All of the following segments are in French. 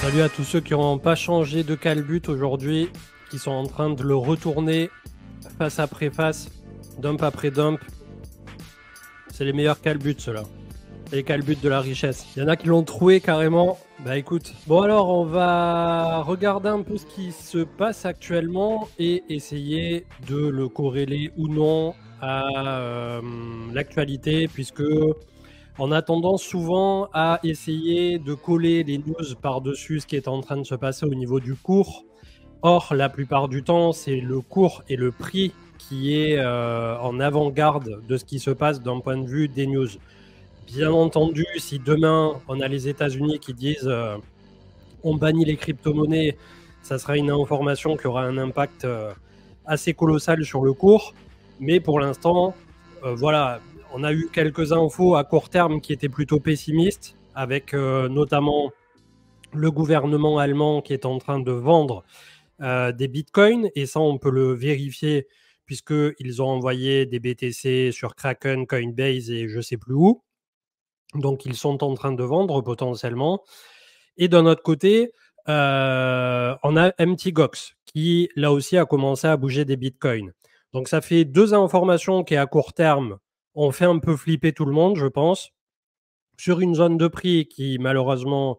Salut à tous ceux qui n'ont pas changé de calbut aujourd'hui, qui sont en train de le retourner face après face, dump après dump. C'est les meilleurs calbuts ceux-là. C'est les calbuts de la richesse. Il y en a qui l'ont troué carrément. Bah écoute. Bon alors on va regarder un peu ce qui se passe actuellement et essayer de le corréler ou non à l'actualité, puisque on a tendance souvent à essayer de coller les news par-dessus ce qui est en train de se passer au niveau du cours. Or, la plupart du temps, c'est le cours et le prix qui est en avant-garde de ce qui se passe d'un point de vue des news. Bien entendu, si demain, on a les États-Unis qui disent on bannit les crypto-monnaies, ça sera une information qui aura un impact assez colossal sur le cours. Mais pour l'instant, voilà, on a eu quelques infos à court terme qui étaient plutôt pessimistes, avec notamment le gouvernement allemand qui est en train de vendre des bitcoins, et ça on peut le vérifier puisqu'ils ont envoyé des BTC sur Kraken, Coinbase et je ne sais plus où. Donc ils sont en train de vendre potentiellement. Et d'un autre côté, on a MTGOX qui là aussi a commencé à bouger des bitcoins. Donc ça fait deux informations qui à court terme ont fait un peu flipper tout le monde, je pense, sur une zone de prix qui malheureusement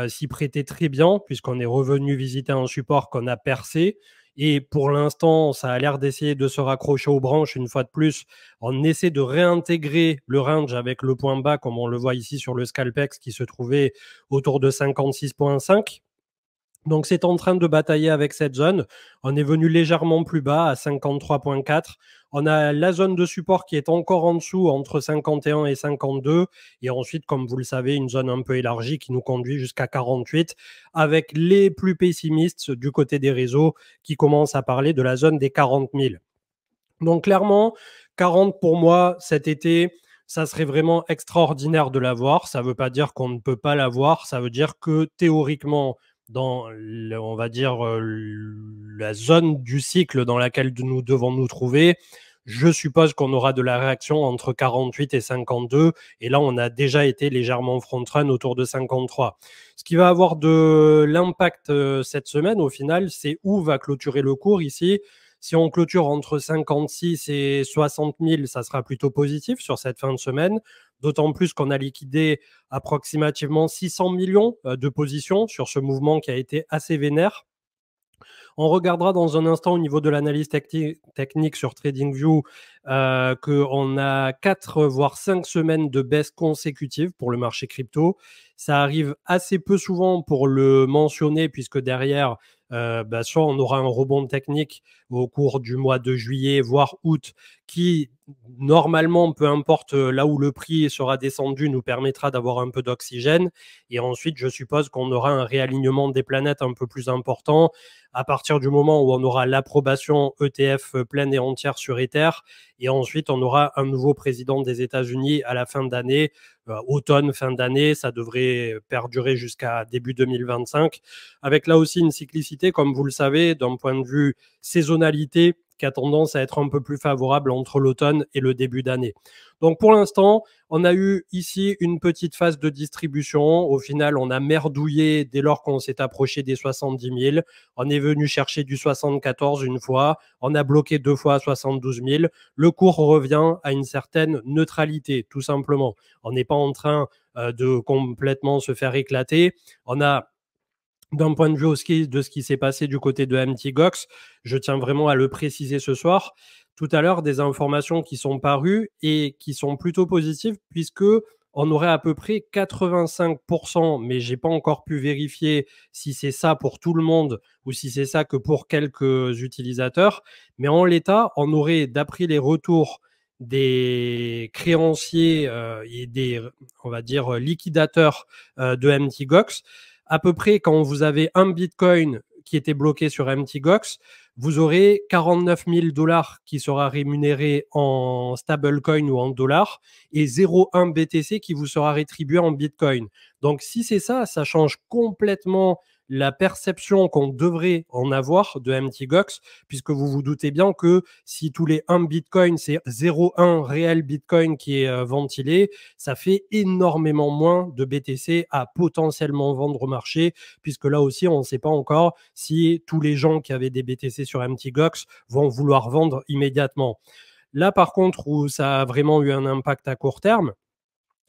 s'y prêtait très bien, puisqu'on est revenu visiter un support qu'on a percé. Et pour l'instant, ça a l'air d'essayer de se raccrocher aux branches une fois de plus. On essaie de réintégrer le range avec le point bas, comme on le voit ici sur le Scalpex, qui se trouvait autour de 56,5. Donc, c'est en train de batailler avec cette zone. On est venu légèrement plus bas à 53,4. On a la zone de support qui est encore en dessous, entre 51 et 52. Et ensuite, comme vous le savez, une zone un peu élargie qui nous conduit jusqu'à 48, avec les plus pessimistes du côté des réseaux qui commencent à parler de la zone des 40 000. Donc, clairement, 40 pour moi, cet été, ça serait vraiment extraordinaire de l'avoir. Ça ne veut pas dire qu'on ne peut pas l'avoir. Ça veut dire que théoriquement, dans, on va dire, la zone du cycle dans laquelle nous devons nous trouver, je suppose qu'on aura de la réaction entre 48 et 52. Et là, on a déjà été légèrement front-run autour de 53. Ce qui va avoir de l'impact cette semaine, au final, c'est où va clôturer le cours ici. Si on clôture entre 56 et 60 000, ça sera plutôt positif sur cette fin de semaine, d'autant plus qu'on a liquidé approximativement 600 millions de positions sur ce mouvement qui a été assez vénère. On regardera dans un instant au niveau de l'analyse technique sur TradingView qu'on a 4 voire 5 semaines de baisse consécutive pour le marché crypto. Ça arrive assez peu souvent pour le mentionner, puisque derrière, soit on aura un rebond technique au cours du mois de juillet, voire août, qui normalement, peu importe là où le prix sera descendu, nous permettra d'avoir un peu d'oxygène. Et ensuite, je suppose qu'on aura un réalignement des planètes un peu plus important à partir du moment où on aura l'approbation ETF pleine et entière sur Ether. Et ensuite, on aura un nouveau président des États-Unis à la fin d'année, automne, fin d'année. Ça devrait perdurer jusqu'à début 2025, avec là aussi une cyclicité, comme vous le savez, d'un point de vue saisonnalité, qui a tendance à être un peu plus favorable entre l'automne et le début d'année. Donc pour l'instant, on a eu ici une petite phase de distribution. Au final, on a merdouillé dès lors qu'on s'est approché des 70 000. On est venu chercher du 74 une fois. On a bloqué 2 fois à 72 000. Le cours revient à une certaine neutralité, tout simplement. On n'est pas en train de complètement se faire éclater. On a, d'un point de vue aussi de ce qui s'est passé du côté de MTGOX, je tiens vraiment à le préciser ce soir, tout à l'heure, des informations qui sont parues et qui sont plutôt positives, puisque on aurait à peu près 85%, mais j'ai pas encore pu vérifier si c'est ça pour tout le monde ou si c'est ça que pour quelques utilisateurs. Mais en l'état, on aurait, d'après les retours des créanciers et des, on va dire, liquidateurs de MTGOX, à peu près quand vous avez un Bitcoin qui était bloqué sur MTGOX, vous aurez 49 000 $ qui sera rémunéré en stablecoin ou en dollars et 0,1 BTC qui vous sera rétribué en Bitcoin. Donc si c'est ça, ça change complètement la perception qu'on devrait en avoir de Mt. Gox, puisque vous vous doutez bien que si tous les 1 Bitcoin, c'est 0,1 réel Bitcoin qui est ventilé, ça fait énormément moins de BTC à potentiellement vendre au marché, puisque là aussi, on ne sait pas encore si tous les gens qui avaient des BTC sur Mt. Gox vont vouloir vendre immédiatement. Là, par contre, où ça a vraiment eu un impact à court terme,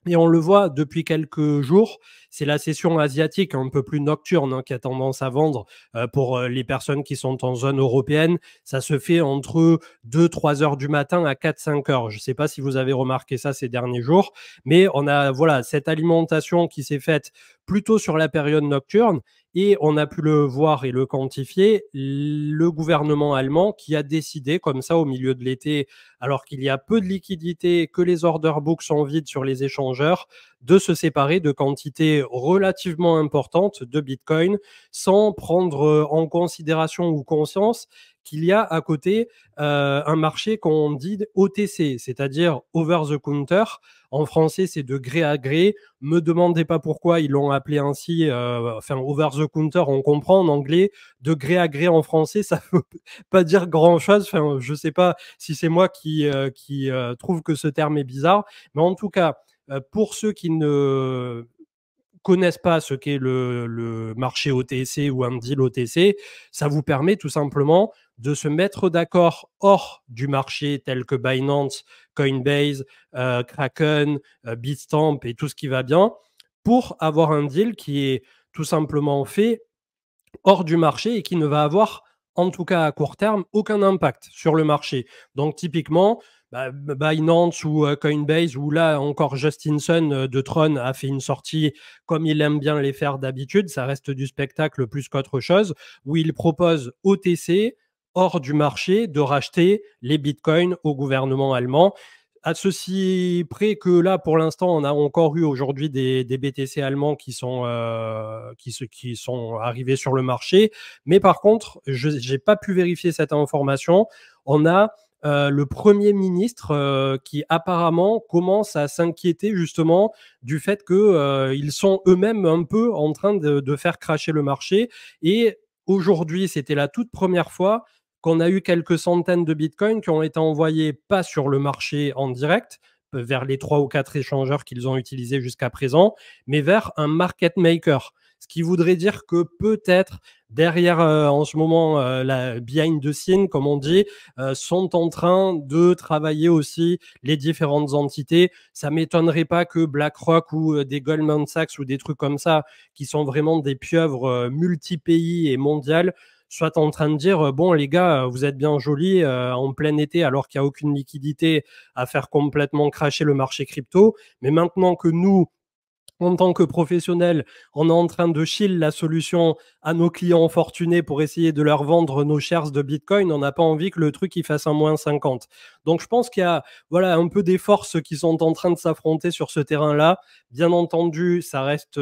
et on le voit depuis quelques jours, c'est la session asiatique un peu plus nocturne qui a tendance à vendre pour les personnes qui sont en zone européenne. Ça se fait entre 2-3 heures du matin à 4-5 heures. Je ne sais pas si vous avez remarqué ça ces derniers jours, mais on a voilà cette alimentation qui s'est faite plutôt sur la période nocturne. Et on a pu le voir et le quantifier, le gouvernement allemand qui a décidé comme ça au milieu de l'été, alors qu'il y a peu de liquidités, que les order books sont vides sur les échangeurs, de se séparer de quantités relativement importantes de Bitcoin sans prendre en considération ou conscience qu'il y a à côté un marché qu'on dit OTC, c'est-à-dire over the counter. En français, c'est de gré à gré. Me demandez pas pourquoi ils l'ont appelé ainsi. Enfin, over the counter, on comprend en anglais. De gré à gré en français, ça veut pas dire grand-chose. Enfin, je sais pas si c'est moi qui trouve que ce terme est bizarre. Mais en tout cas, pour ceux qui ne connaissent pas ce qu'est le marché OTC ou un deal OTC, ça vous permet tout simplement de se mettre d'accord hors du marché tel que Binance, Coinbase, Kraken, Bitstamp et tout ce qui va bien pour avoir un deal qui est tout simplement fait hors du marché et qui ne va avoir, en tout cas à court terme, aucun impact sur le marché. Donc typiquement, Binance ou Coinbase, ou là encore Justin Sun de Tron a fait une sortie comme il aime bien les faire d'habitude, ça reste du spectacle plus qu'autre chose, où il propose OTC, hors du marché, de racheter les bitcoins au gouvernement allemand. À ceci près que là, pour l'instant, on a encore eu aujourd'hui des BTC allemands qui sont arrivés sur le marché. Mais par contre, je n'ai pas pu vérifier cette information. On a le Premier ministre qui apparemment commence à s'inquiéter justement du fait qu'ils sont eux-mêmes un peu en train de faire cracher le marché. Et aujourd'hui, c'était la toute première fois qu'on a eu quelques centaines de bitcoins qui ont été envoyés pas sur le marché en direct, vers les 3 ou 4 échangeurs qu'ils ont utilisés jusqu'à présent, mais vers un market maker. Ce qui voudrait dire que peut-être derrière, en ce moment, la behind the scene, comme on dit, sont en train de travailler aussi les différentes entités. Ça m'étonnerait pas que BlackRock ou des Goldman Sachs ou des trucs comme ça, qui sont vraiment des pieuvres multi-pays et mondiales, soit en train de dire bon les gars, vous êtes bien jolis en plein été alors qu'il n'y a aucune liquidité à faire complètement cracher le marché crypto, mais maintenant que nous, en tant que professionnels, on est en train de chill la solution à nos clients fortunés pour essayer de leur vendre nos shares de Bitcoin, on n'a pas envie que le truc il fasse un moins 50. Donc je pense qu'il y a voilà, un peu des forces qui sont en train de s'affronter sur ce terrain-là. Bien entendu, ça reste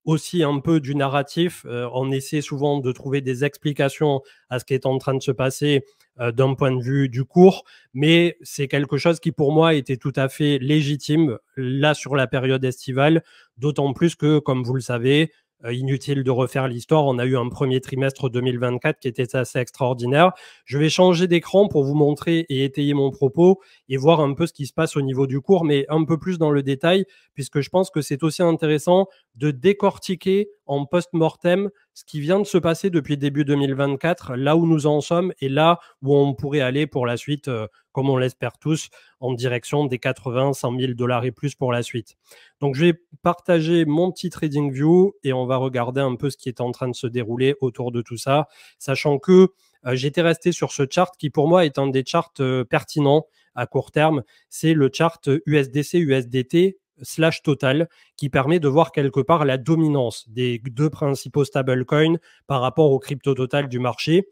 aussi un peu du narratif. On essaie souvent de trouver des explications à ce qui est en train de se passer d'un point de vue du cours, mais c'est quelque chose qui pour moi était tout à fait légitime là sur la période estivale, d'autant plus que, comme vous le savez, inutile de refaire l'histoire, on a eu un premier trimestre 2024 qui était assez extraordinaire. Je vais changer d'écran pour vous montrer et étayer mon propos et voir un peu ce qui se passe au niveau du cours, mais un peu plus dans le détail, puisque je pense que c'est aussi intéressant de décortiquer en post-mortem ce qui vient de se passer depuis début 2024, là où nous en sommes et là où on pourrait aller pour la suite, comme on l'espère tous, en direction des 80, 100 000 dollars et plus pour la suite. Donc, je vais partager mon petit trading view et on va regarder un peu ce qui est en train de se dérouler autour de tout ça, sachant que j'étais resté sur ce chart qui pour moi est un des charts pertinents à court terme. C'est le chart USDC-USDT / total qui permet de voir quelque part la dominance des deux principaux stablecoins par rapport au crypto total du marché.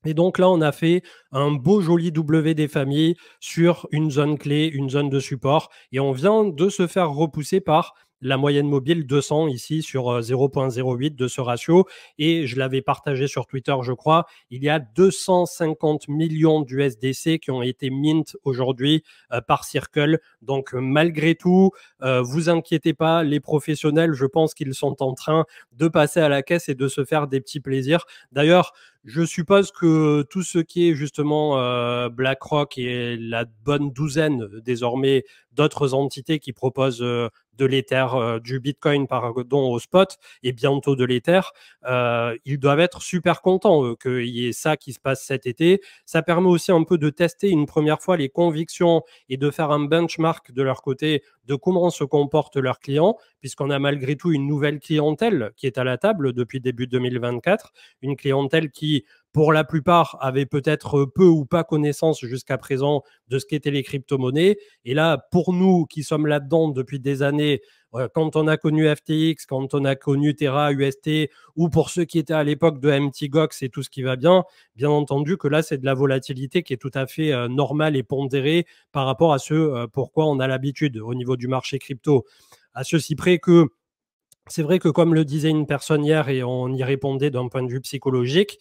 Et donc là, on a fait un beau joli W des familles sur une zone clé, une zone de support, et on vient de se faire repousser par la moyenne mobile 200 ici sur 0,08 de ce ratio. Et je l'avais partagé sur Twitter, je crois. Il y a 250 millions d'USDC qui ont été mint aujourd'hui par Circle. Donc, malgré tout, vous inquiétez pas, les professionnels, je pense qu'ils sont en train de passer à la caisse et de se faire des petits plaisirs. D'ailleurs, je suppose que tout ce qui est justement BlackRock et la bonne douzaine désormais d'autres entités qui proposent de l'Ether, du Bitcoin pardon, au spot et bientôt de l'Ether, ils doivent être super contents qu'il y ait ça qui se passe cet été. Ça permet aussi un peu de tester une première fois les convictions et de faire un benchmark de leur côté de comment se comportent leurs clients, puisqu'on a malgré tout une nouvelle clientèle qui est à la table depuis début 2024, une clientèle qui, pour la plupart, avait peut-être peu ou pas connaissance jusqu'à présent de ce qu'étaient les crypto-monnaies. Et là, pour nous qui sommes là-dedans depuis des années, quand on a connu FTX, quand on a connu Terra, UST, ou pour ceux qui étaient à l'époque de MTGOX et tout ce qui va bien entendu que là, c'est de la volatilité qui est tout à fait normale et pondérée par rapport à ce pourquoi on a l'habitude au niveau du marché crypto. À ceci près que c'est vrai que, comme le disait une personne hier, et on y répondait d'un point de vue psychologique,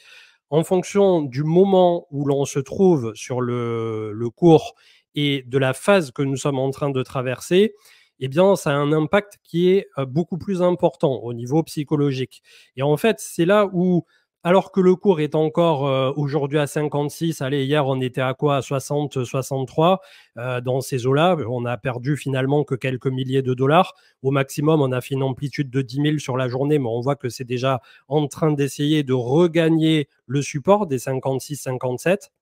en fonction du moment où l'on se trouve sur le cours et de la phase que nous sommes en train de traverser, eh bien, ça a un impact qui est beaucoup plus important au niveau psychologique. Et en fait, c'est là où, alors que le cours est encore aujourd'hui à 56, allez, hier on était à quoi? À 60, 63, dans ces eaux-là, on a perdu finalement que quelques milliers de dollars. Au maximum, on a fait une amplitude de 10 000 sur la journée, mais on voit que c'est déjà en train d'essayer de regagner le support des 56, 57.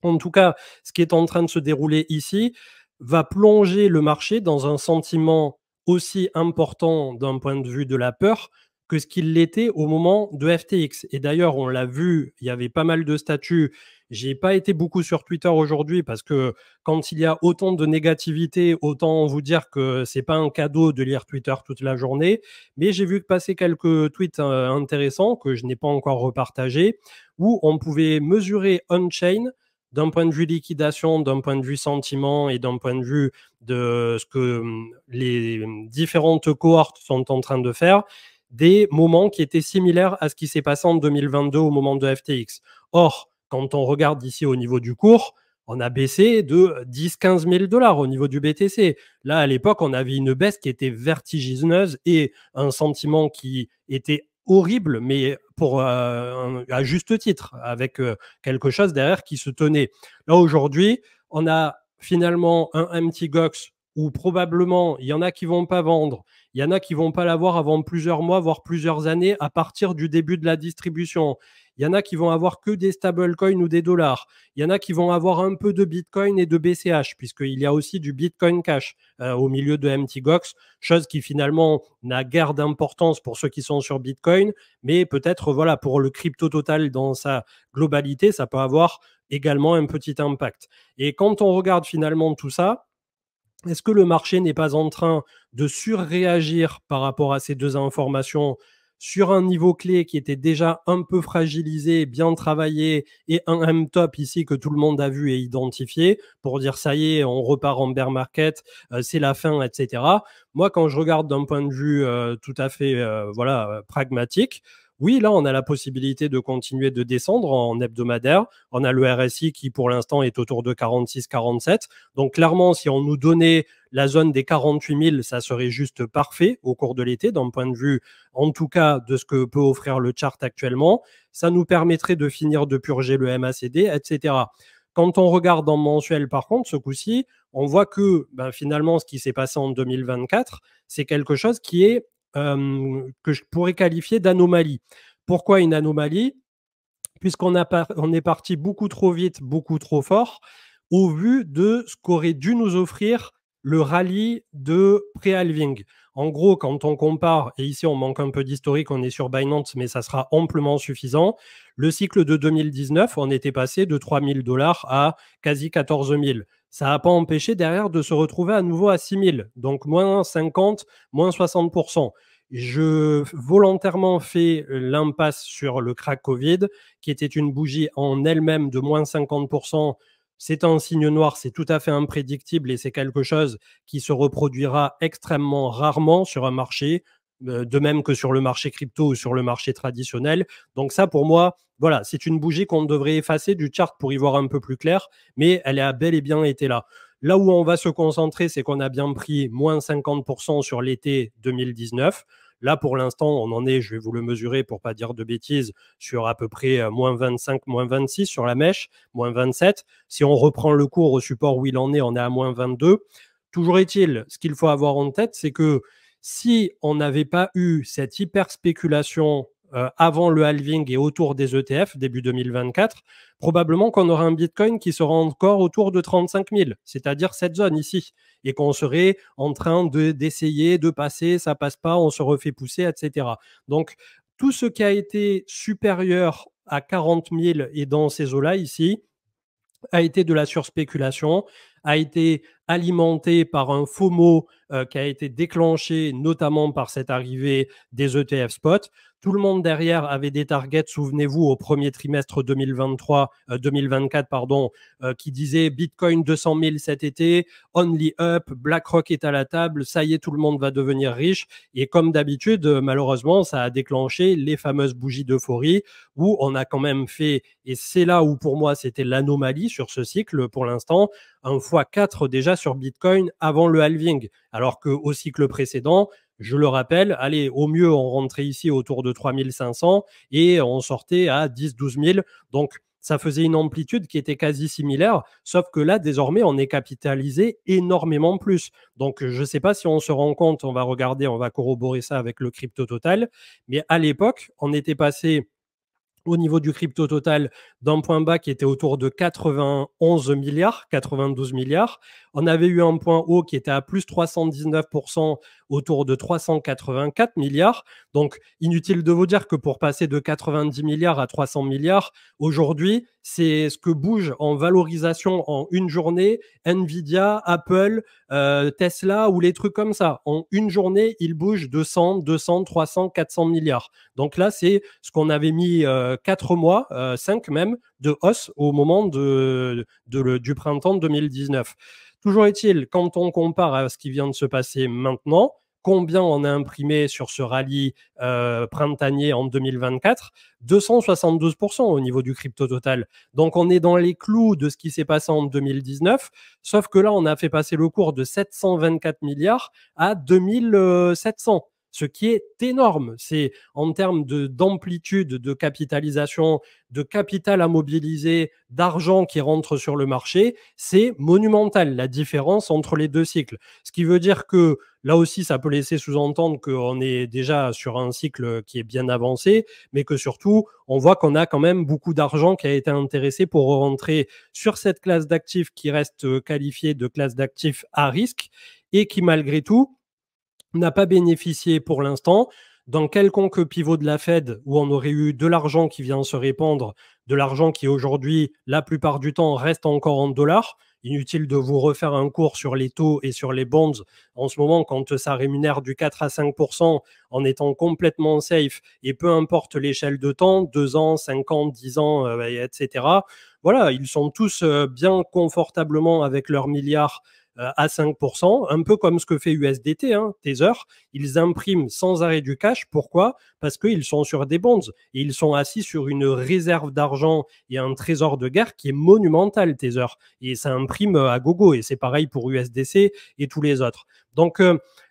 En tout cas, ce qui est en train de se dérouler ici va plonger le marché dans un sentiment aussi important d'un point de vue de la peur que ce qu'il l'était au moment de FTX. Et d'ailleurs, on l'a vu, il y avait pas mal de statuts. J'ai pas été beaucoup sur Twitter aujourd'hui parce que quand il y a autant de négativité, autant vous dire que c'est pas un cadeau de lire Twitter toute la journée. Mais j'ai vu passer quelques tweets intéressants que je n'ai pas encore repartagés où on pouvait mesurer on-chain d'un point de vue liquidation, d'un point de vue sentiment et d'un point de vue de ce que les différentes cohortes sont en train de faire, des moments qui étaient similaires à ce qui s'est passé en 2022 au moment de FTX. Or, quand on regarde ici au niveau du cours, on a baissé de 10-15 000 dollars au niveau du BTC. Là, à l'époque, on avait une baisse qui était vertigineuse et un sentiment qui était horrible, mais pour à juste titre, avec quelque chose derrière qui se tenait. Là, aujourd'hui, on a finalement un MTGOX où probablement il y en a qui vont pas vendre, il y en a qui vont pas l'avoir avant plusieurs mois, voire plusieurs années à partir du début de la distribution. Il y en a qui vont avoir que des stablecoins ou des dollars. Il y en a qui vont avoir un peu de Bitcoin et de BCH, puisqu'il y a aussi du Bitcoin Cash au milieu de MTGOX, chose qui finalement n'a guère d'importance pour ceux qui sont sur Bitcoin, mais peut-être voilà pour le crypto total dans sa globalité, ça peut avoir également un petit impact. Et quand on regarde finalement tout ça, est-ce que le marché n'est pas en train de surréagir par rapport à ces deux informations sur un niveau clé qui était déjà un peu fragilisé, bien travaillé, et un M-top ici que tout le monde a vu et identifié pour dire ça y est, on repart en bear market, c'est la fin, etc. Moi, quand je regarde d'un point de vue tout à fait pragmatique, oui, là, on a la possibilité de continuer de descendre en hebdomadaire. On a le RSI qui, pour l'instant, est autour de 46-47. Donc, clairement, si on nous donnait la zone des 48 000, ça serait juste parfait au cours de l'été, d'un point de vue, en tout cas, de ce que peut offrir le chart actuellement. Ça nous permettrait de finir de purger le MACD, etc. Quand on regarde en mensuel, par contre, ce coup-ci, on voit que finalement, ce qui s'est passé en 2024, c'est quelque chose qui est que je pourrais qualifier d'anomalie. Pourquoi une anomalie? Puisqu'on on est parti beaucoup trop vite, beaucoup trop fort, au vu de ce qu'aurait dû nous offrir le rallye de pré-halving. En gros, quand on compare, et ici on manque un peu d'historique, on est sur Binance, mais ça sera amplement suffisant, le cycle de 2019, on était passé de 3 000 dollars à quasi 14 000. Ça n'a pas empêché derrière de se retrouver à nouveau à 6 000, donc moins 50, moins 60%. Je volontairement fais l'impasse sur le crack Covid, qui était une bougie en elle-même de moins 50% c'est un signe noir, c'est tout à fait imprédictible et c'est quelque chose qui se reproduira extrêmement rarement sur un marché, de même que sur le marché crypto ou sur le marché traditionnel. Donc ça, pour moi, voilà, c'est une bougie qu'on devrait effacer du chart pour y voir un peu plus clair, mais elle a bel et bien été là. Là où on va se concentrer, c'est qu'on a bien pris moins 50% sur l'été 2019. Là, pour l'instant, on en est, je vais vous le mesurer pour pas dire de bêtises, sur à peu près moins 25, moins 26 sur la mèche, moins 27. Si on reprend le cours au support où il en est, on est à moins 22. Toujours est-il, ce qu'il faut avoir en tête, c'est que si on n'avait pas eu cette hyper spéculation avant le halving et autour des ETF début 2024, probablement qu'on aurait un Bitcoin qui sera encore autour de 35 000, c'est-à-dire cette zone ici, et qu'on serait en train d'essayer de passer, ça passe pas, on se refait pousser, etc. Donc, tout ce qui a été supérieur à 40 000 et dans ces eaux-là ici, a été de la surspéculation, a été alimenté par un FOMO qui a été déclenché notamment par cette arrivée des ETF spot. Tout le monde derrière avait des targets, souvenez-vous, au premier trimestre 2024, pardon, qui disaient Bitcoin 200 000 cet été, only up, BlackRock est à la table, ça y est, tout le monde va devenir riche. Et comme d'habitude, malheureusement, ça a déclenché les fameuses bougies d'euphorie où on a quand même fait, et c'est là où pour moi c'était l'anomalie sur ce cycle pour l'instant, un x4 déjà sur Bitcoin avant le halving, alors qu'au cycle précédent, je le rappelle, allez, au mieux, on rentrait ici autour de 3500 et on sortait à 10-12 000. Donc, ça faisait une amplitude qui était quasi similaire, sauf que là, désormais, on est capitalisé énormément plus. Donc, je ne sais pas si on se rend compte, on va regarder, on va corroborer ça avec le crypto total, mais à l'époque, on était passé au niveau du crypto total d'un point bas qui était autour de 91 milliards, 92 milliards. On avait eu un point haut qui était à plus 319% autour de 384 milliards. Donc, inutile de vous dire que pour passer de 90 milliards à 300 milliards, aujourd'hui, c'est ce que bouge en valorisation en une journée Nvidia, Apple, Tesla ou les trucs comme ça. En une journée, ils bougent de 100, 200, 300, 400 milliards. Donc là, c'est ce qu'on avait mis 4 mois, 5 même, de hausse au moment du printemps 2019. Toujours est-il, quand on compare à ce qui vient de se passer maintenant, combien on a imprimé sur ce rallye printanier en 2024? 272% au niveau du crypto total. Donc on est dans les clous de ce qui s'est passé en 2019, sauf que là on a fait passer le cours de 724 milliards à 2700. Ce qui est énorme. C'est en termes d'amplitude, de capitalisation, de capital à mobiliser, d'argent qui rentre sur le marché, c'est monumental la différence entre les deux cycles. Ce qui veut dire que là aussi, ça peut laisser sous-entendre qu'on est déjà sur un cycle qui est bien avancé, mais que surtout, on voit qu'on a quand même beaucoup d'argent qui a été intéressé pour rentrer sur cette classe d'actifs qui reste qualifiée de classe d'actifs à risque et qui, malgré tout, n'a pas bénéficié pour l'instant dans quelconque pivot de la Fed où on aurait eu de l'argent qui vient se répandre, de l'argent qui aujourd'hui, la plupart du temps, reste encore en dollars. Inutile de vous refaire un cours sur les taux et sur les bonds en ce moment quand ça rémunère du 4 à 5% en étant complètement safe et peu importe l'échelle de temps, 2 ans, 5 ans, 10 ans, etc. Voilà, ils sont tous bien confortablement avec leurs milliards à 5%, un peu comme ce que fait USDT, Tether. Ils impriment sans arrêt du cash. Pourquoi? Parce qu'ils sont sur des bonds et ils sont assis sur une réserve d'argent et un trésor de guerre qui est monumental, Tether. Et ça imprime à gogo et c'est pareil pour USDC et tous les autres. Donc,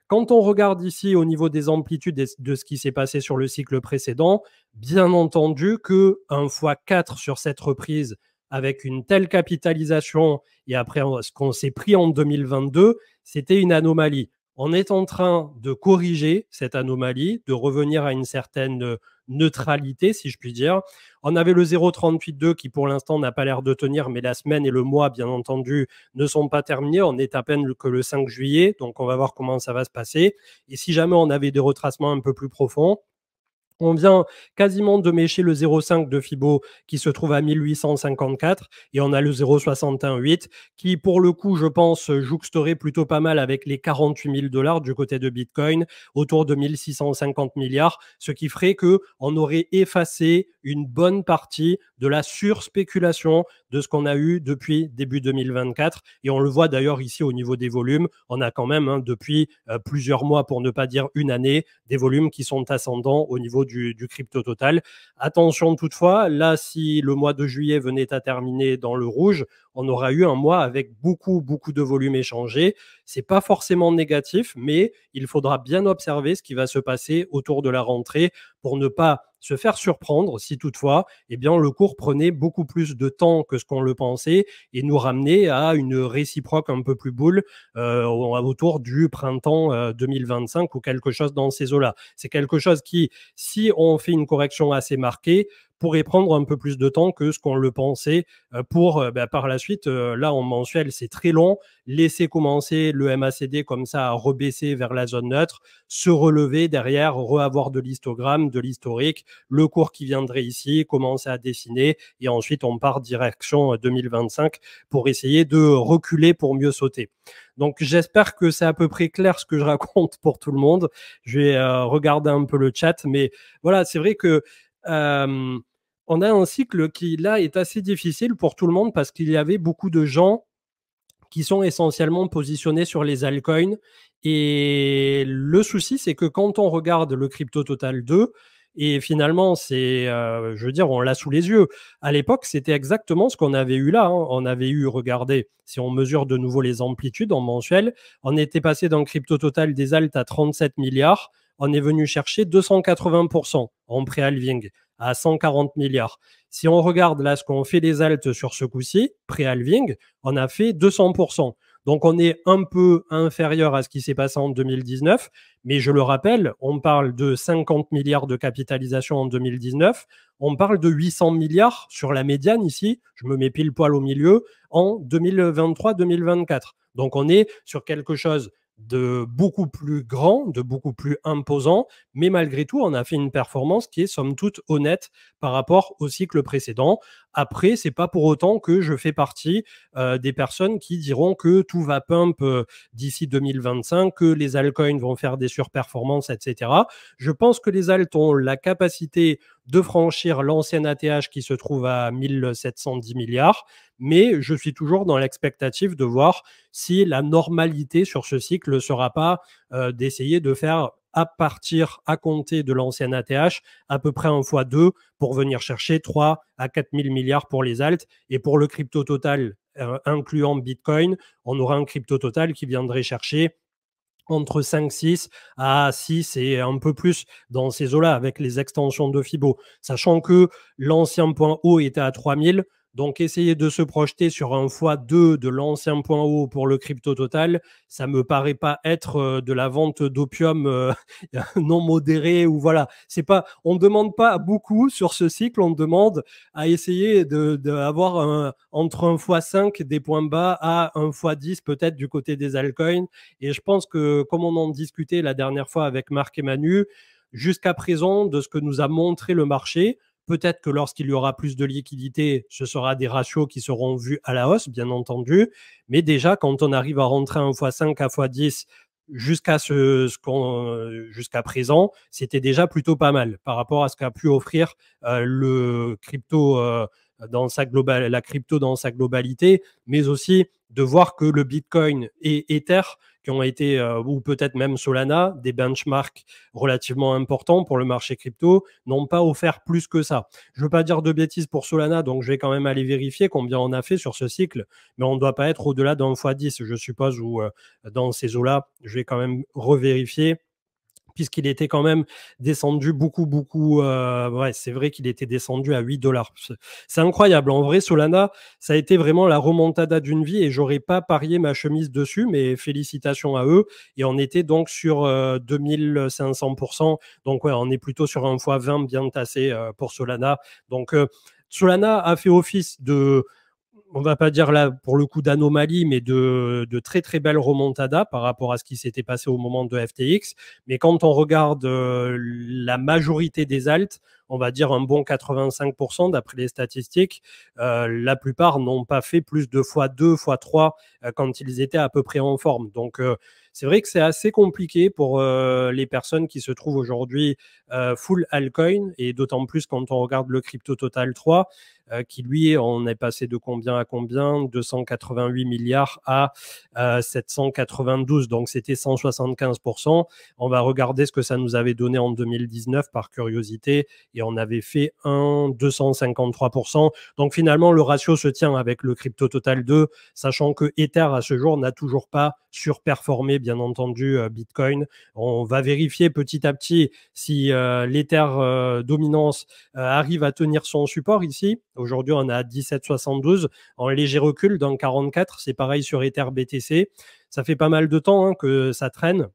quand on regarde ici au niveau des amplitudes de ce qui s'est passé sur le cycle précédent, bien entendu qu'un x4 sur cette reprise avec une telle capitalisation et après ce qu'on s'est pris en 2022, c'était une anomalie. On est en train de corriger cette anomalie, de revenir à une certaine neutralité, si je puis dire. On avait le 0,382 qui pour l'instant n'a pas l'air de tenir, mais la semaine et le mois, bien entendu, ne sont pas terminés. On est à peine que le 5 juillet, donc on va voir comment ça va se passer. Et si jamais on avait des retracements un peu plus profonds, on vient quasiment de mécher le 0,5 de Fibo qui se trouve à 1854 et on a le 0,618 qui, pour le coup, je pense, jouxterait plutôt pas mal avec les 48 000 dollars du côté de Bitcoin, autour de 1650 milliards, ce qui ferait qu'on aurait effacé une bonne partie de la surspéculation de ce qu'on a eu depuis début 2024. Et on le voit d'ailleurs ici au niveau des volumes. On a quand même, depuis plusieurs mois, pour ne pas dire une année, des volumes qui sont ascendants au niveau du crypto total. Attention toutefois, là, si le mois de juillet venait à terminer dans le rouge, on aura eu un mois avec beaucoup de volumes échangés. C'est pas forcément négatif, mais il faudra bien observer ce qui va se passer autour de la rentrée pour ne pas se faire surprendre si toutefois, eh bien, le cours prenait beaucoup plus de temps que ce qu'on le pensait et nous ramenait à une réciproque un peu plus bull autour du printemps 2025 ou quelque chose dans ces eaux-là. C'est quelque chose qui, si on fait une correction assez marquée, pourrait prendre un peu plus de temps que ce qu'on le pensait pour par la suite, là en mensuel c'est très long, laisser commencer le MACD comme ça à rebaisser vers la zone neutre, se relever derrière, reavoir de l'histogramme, de l'historique, le cours qui viendrait ici, commencer à dessiner et ensuite on part direction 2025 pour essayer de reculer pour mieux sauter. Donc j'espère que c'est à peu près clair ce que je raconte pour tout le monde. Je vais regarder un peu le chat, mais voilà, c'est vrai que on a un cycle qui là est assez difficile pour tout le monde parce qu'il y avait beaucoup de gens qui sont essentiellement positionnés sur les altcoins. Et le souci, c'est que quand on regarde le Crypto Total 2, et finalement, c'est, je veux dire, on l'a sous les yeux. À l'époque, c'était exactement ce qu'on avait eu là. On avait eu, regardez, si on mesure de nouveau les amplitudes en mensuel, on était passé d'un Crypto Total des alts à 37 milliards. On est venu chercher 280% en pré-halving à 140 milliards. Si on regarde là ce qu'on fait les alts sur ce coup-ci, pré-halving, on a fait 200%. Donc on est un peu inférieur à ce qui s'est passé en 2019, mais je le rappelle, on parle de 50 milliards de capitalisation en 2019, on parle de 800 milliards sur la médiane ici, je me mets pile poil au milieu, en 2023-2024. Donc on est sur quelque chose de beaucoup plus grand, de beaucoup plus imposant, mais malgré tout, on a fait une performance qui est somme toute honnête par rapport au cycle précédent. Après, c'est pas pour autant que je fais partie des personnes qui diront que tout va pump d'ici 2025, que les altcoins vont faire des surperformances, etc. Je pense que les alts ont la capacité de franchir l'ancien ATH qui se trouve à 1710 milliards, mais je suis toujours dans l'expectative de voir si la normalité sur ce cycle ne sera pas d'essayer de faire à partir, à compter de l'ancien ATH, à peu près 1x2 pour venir chercher 3 à 4 000 milliards pour les alts. Et pour le crypto total, incluant Bitcoin, on aura un crypto total qui viendrait chercher entre 5,6 à 6 et un peu plus dans ces eaux-là avec les extensions de Fibo. Sachant que l'ancien point haut était à 3000, donc essayer de se projeter sur un x2 de l'ancien point haut pour le crypto total, ça me paraît pas être de la vente d'opium non modérée ou voilà. C'est pas, on demande pas beaucoup sur ce cycle, on demande à essayer d'avoir entre un x5 des points bas à un x10 peut-être du côté des altcoins. Et je pense que comme on en discutait la dernière fois avec Marc et Manu, jusqu'à présent, de ce que nous a montré le marché, peut-être que lorsqu'il y aura plus de liquidité, ce sera des ratios qui seront vus à la hausse, bien entendu. Mais déjà, quand on arrive à rentrer à 1x5, à x10, jusqu'à présent, c'était déjà plutôt pas mal par rapport à ce qu'a pu offrir le crypto dans sa la crypto dans sa globalité, mais aussi de voir que le Bitcoin et Ether qui ont été, ou peut-être même Solana, des benchmarks relativement importants pour le marché crypto, n'ont pas offert plus que ça. Je ne veux pas dire de bêtises pour Solana, donc je vais quand même aller vérifier combien on a fait sur ce cycle, mais on ne doit pas être au-delà d'un x10, je suppose, ou dans ces eaux-là, je vais quand même revérifier puisqu'il était quand même descendu beaucoup. Ouais, c'est vrai qu'il était descendu à 8 dollars. C'est incroyable. En vrai, Solana, ça a été vraiment la remontada d'une vie et j'aurais pas parié ma chemise dessus, mais félicitations à eux. Et on était donc sur 2500%. Donc, ouais, on est plutôt sur un x20 bien tassé pour Solana. Donc, Solana a fait office de, on va pas dire là pour le coup d'anomalie, mais de très belles remontadas par rapport à ce qui s'était passé au moment de FTX. Mais quand on regarde la majorité des alts, on va dire un bon 85% d'après les statistiques. La plupart n'ont pas fait plus de x2, x3 quand ils étaient à peu près en forme. Donc, c'est vrai que c'est assez compliqué pour les personnes qui se trouvent aujourd'hui full altcoin, et d'autant plus quand on regarde le Crypto Total 3, qui lui, on est passé de combien à combien, 288 milliards à 792, donc c'était 175%. On va regarder ce que ça nous avait donné en 2019 par curiosité, et on avait fait un 253%. Donc finalement, le ratio se tient avec le Crypto Total 2, sachant que Ether à ce jour n'a toujours pas surperformé, bien entendu, Bitcoin. On va vérifier petit à petit si l'Ether dominance arrive à tenir son support ici. Aujourd'hui, on est à 17,72 en léger recul dans 44. C'est pareil sur Ether BTC. Ça fait pas mal de temps que ça traîne.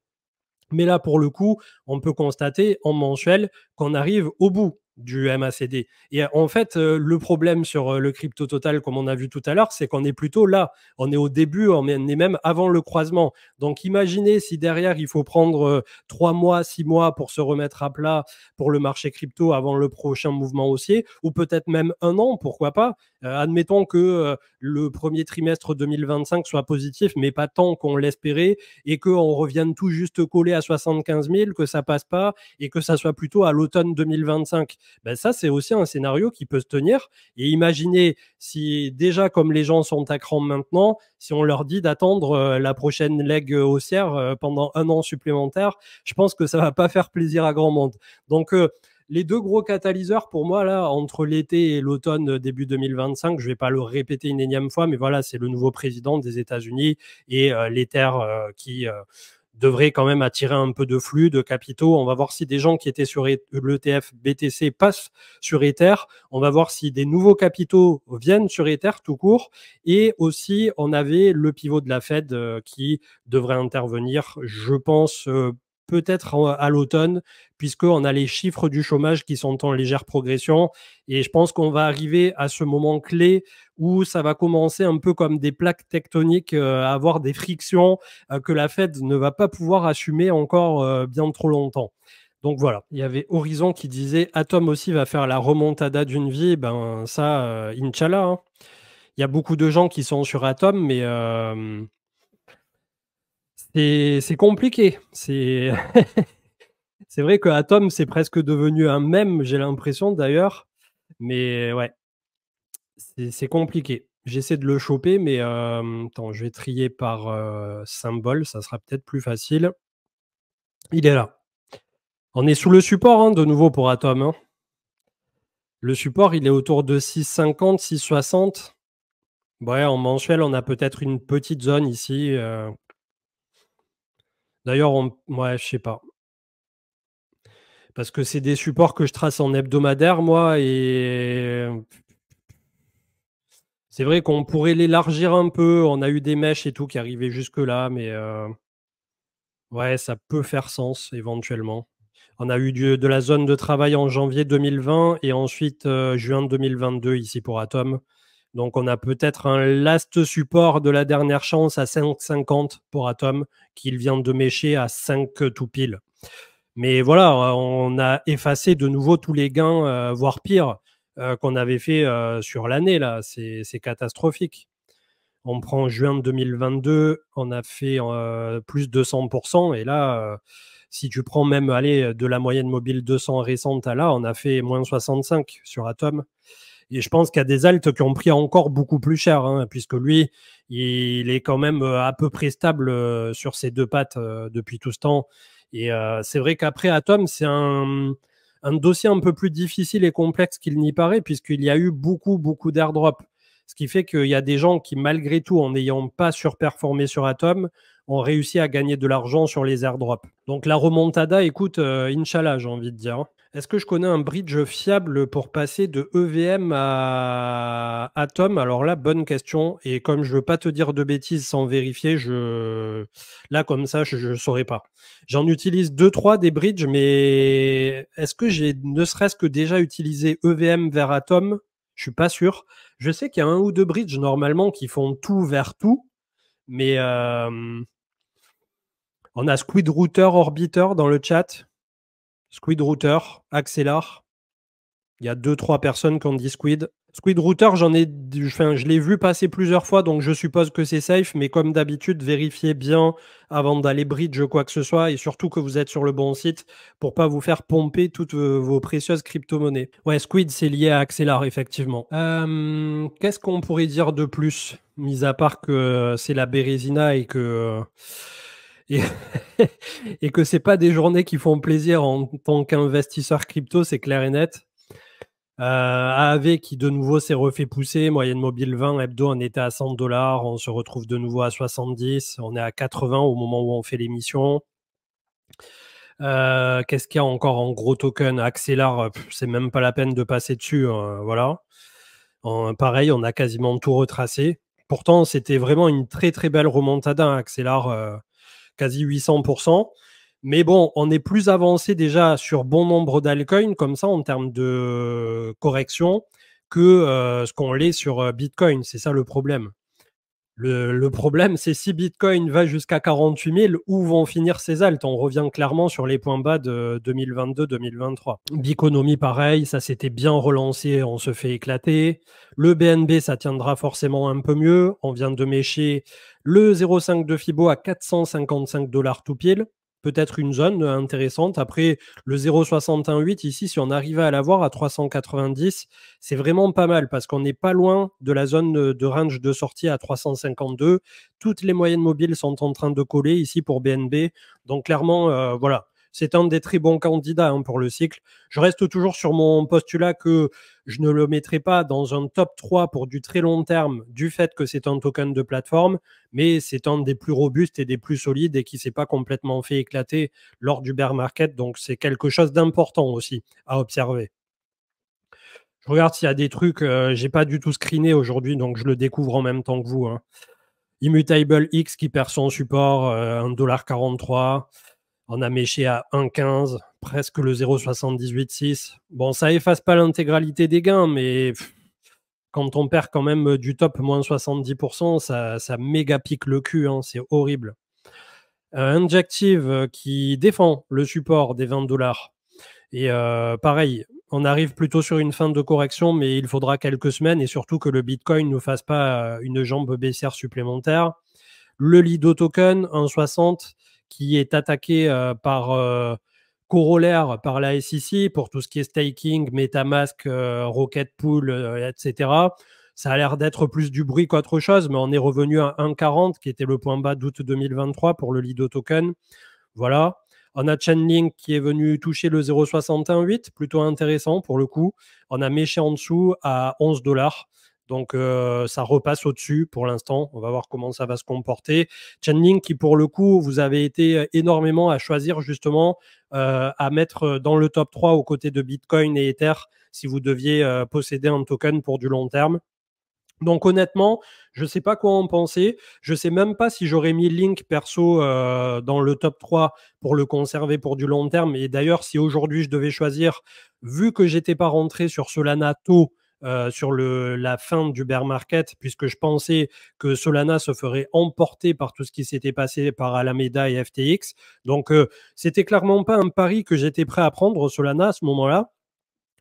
Mais là, pour le coup, on peut constater en mensuel qu'on arrive au bout du MACD. Et en fait, le problème sur le Crypto Total, comme on a vu tout à l'heure, c'est qu'on est plutôt là. On est au début, on est même avant le croisement. Donc imaginez si derrière, il faut prendre 3 mois, 6 mois pour se remettre à plat pour le marché crypto avant le prochain mouvement haussier, ou peut-être même un an, pourquoi pas. Admettons que le premier trimestre 2025 soit positif, mais pas tant qu'on l'espérait, et qu'on revienne tout juste collé à 75 000, que ça passe pas, et que ça soit plutôt à l'automne 2025. Ben ça, c'est aussi un scénario qui peut se tenir. Et imaginez si déjà, comme les gens sont à cran maintenant, si on leur dit d'attendre la prochaine leg haussière pendant un an supplémentaire, je pense que ça va pas faire plaisir à grand monde. Donc, les deux gros catalyseurs pour moi, là, entre l'été et l'automne début 2025, je ne vais pas le répéter une énième fois, mais voilà, c'est le nouveau président des États-Unis et l'Ether qui devrait quand même attirer un peu de flux, de capitaux. On va voir si des gens qui étaient sur l'ETF BTC passent sur Ether. On va voir si des nouveaux capitaux viennent sur Ether tout court. Et aussi, on avait le pivot de la Fed qui devrait intervenir, je pense, peut-être à l'automne, puisqu'on a les chiffres du chômage qui sont en légère progression. Et je pense qu'on va arriver à ce moment clé où ça va commencer un peu comme des plaques tectoniques à avoir des frictions que la Fed ne va pas pouvoir assumer encore bien trop longtemps. Donc voilà, il y avait Horizon qui disait Atom aussi va faire la remontada d'une vie. Ben ça, Inch'Allah. Hein. Il y a beaucoup de gens qui sont sur Atom, mais c'est compliqué. C'est c'est vrai que Atom, c'est presque devenu un mème, j'ai l'impression d'ailleurs. Mais ouais, c'est compliqué. J'essaie de le choper, mais attends, je vais trier par symbole, ça sera peut-être plus facile. Il est là. On est sous le support de nouveau pour Atom. Hein. Le support, il est autour de 6,50, 6,60. Ouais, en mensuel, on a peut-être une petite zone ici. D'ailleurs, ouais, je sais pas. Parce que c'est des supports que je trace en hebdomadaire, moi, et c'est vrai qu'on pourrait l'élargir un peu. On a eu des mèches et tout qui arrivaient jusque-là, mais ouais, ça peut faire sens éventuellement. On a eu de la zone de travail en janvier 2020 et ensuite juin 2022 ici pour Atom. Donc on a peut-être un last support de la dernière chance à 5,50 pour Atom, qu'il vient de mécher à 5 tout pile. Mais voilà, on a effacé de nouveau tous les gains, voire pire, qu'on avait fait sur l'année. Là, c'est catastrophique. On prend juin 2022, on a fait plus de 100%. Et là, si tu prends même allez, de la moyenne mobile 200 récente à là, on a fait moins 65 sur Atom. Et je pense qu'il y a des alts qui ont pris encore beaucoup plus cher, puisque lui, il est quand même à peu près stable sur ses deux pattes depuis tout ce temps. Et c'est vrai qu'après Atom, c'est un dossier un peu plus difficile et complexe qu'il n'y paraît, puisqu'il y a eu beaucoup, beaucoup d'airdrops. Ce qui fait qu'il y a des gens qui, malgré tout, en n'ayant pas surperformé sur Atom, ont réussi à gagner de l'argent sur les airdrops. Donc la remontada, écoute, Inch'Allah, j'ai envie de dire. Est-ce que je connais un bridge fiable pour passer de EVM à Atom? Alors là, bonne question. Et comme je veux pas te dire de bêtises sans vérifier, là, comme ça, je ne saurais pas. J'en utilise 2-3 des bridges, mais est-ce que j'ai ne serait-ce que déjà utilisé EVM vers Atom? Je suis pas sûr. Je sais qu'il y a un ou deux bridges normalement qui font tout vers tout, mais on a Squid Router Orbiter dans le chat. Squid Router, Axelar. Il y a 2-3 personnes qui ont dit Squid. Squid Router, je l'ai vu passer plusieurs fois, donc je suppose que c'est safe, mais comme d'habitude, vérifiez bien avant d'aller bridge quoi que ce soit, et surtout que vous êtes sur le bon site pour pas vous faire pomper toutes vos précieuses crypto-monnaies. Ouais, Squid, c'est lié à Axelar, effectivement. Qu'est-ce qu'on pourrait dire de plus, mis à part que c'est la Bérésina et que... et et que c'est pas des journées qui font plaisir en tant qu'investisseur crypto, c'est clair et net. AAV qui de nouveau s'est refait pousser, moyenne mobile 20, hebdo on était à 100 $, on se retrouve de nouveau à 70, on est à 80 au moment où on fait l'émission. Qu'est-ce qu'il y a encore en gros token? Axelar, c'est même pas la peine de passer dessus, voilà. Pareil, on a quasiment tout retracé. Pourtant, c'était vraiment une très très belle remontada, Axelar, quasi 800%. Mais bon, on est plus avancé déjà sur bon nombre d'altcoins, comme ça, en termes de correction, que ce qu'on l'est sur Bitcoin. C'est ça le problème. Le problème, c'est si Bitcoin va jusqu'à 48 000, où vont finir ces alts? On revient clairement sur les points bas de 2022-2023. Biconomy, pareil, ça s'était bien relancé, on se fait éclater. Le BNB, ça tiendra forcément un peu mieux. On vient de mécher le 0,5 de Fibo à 455 $ tout pile. Peut-être une zone intéressante. Après, le 0,618, ici, si on arrivait à l'avoir à 390, c'est vraiment pas mal parce qu'on n'est pas loin de la zone de range de sortie à 352. Toutes les moyennes mobiles sont en train de coller ici pour BNB. Donc clairement, voilà, c'est un des très bons candidats pour le cycle. Je reste toujours sur mon postulat que je ne le mettrai pas dans un top 3 pour du très long terme du fait que c'est un token de plateforme, mais c'est un des plus robustes et des plus solides et qui ne s'est pas complètement fait éclater lors du bear market. Donc c'est quelque chose d'important aussi à observer. Je regarde s'il y a des trucs, j'ai pas du tout screené aujourd'hui, donc je le découvre en même temps que vous. Immutable X qui perd son support, 1,43 $. On a méché à 1,15, presque le 0,786. Bon, ça efface pas l'intégralité des gains, mais quand on perd quand même du top moins 70%, ça méga pique le cul, c'est horrible. Injective qui défend le support des 20 $. Et pareil, on arrive plutôt sur une fin de correction, mais il faudra quelques semaines et surtout que le Bitcoin ne fasse pas une jambe baissière supplémentaire. Le Lido Token, 1,60, qui est attaqué par corollaire par la SEC pour tout ce qui est staking, MetaMask, Rocket Pool, etc. Ça a l'air d'être plus du bruit qu'autre chose, mais on est revenu à 1,40, qui était le point bas d'août 2023 pour le Lido Token. Voilà. On a Chainlink qui est venu toucher le 0,618, plutôt intéressant pour le coup. On a méché en dessous à 11 $. Donc, ça repasse au-dessus pour l'instant. On va voir comment ça va se comporter. Chainlink qui, pour le coup, vous avez été énormément à choisir justement à mettre dans le top 3 aux côtés de Bitcoin et Ether si vous deviez posséder un token pour du long terme. Donc honnêtement, je ne sais pas quoi en penser. Je ne sais même pas si j'aurais mis Link perso dans le top 3 pour le conserver pour du long terme. Et d'ailleurs, si aujourd'hui je devais choisir, vu que j'étais pas rentré sur Solana tôt, sur la fin du bear market, puisque je pensais que Solana se ferait emporter par tout ce qui s'était passé par Alameda et FTX. Donc, c'était clairement pas un pari que j'étais prêt à prendre, Solana, à ce moment-là.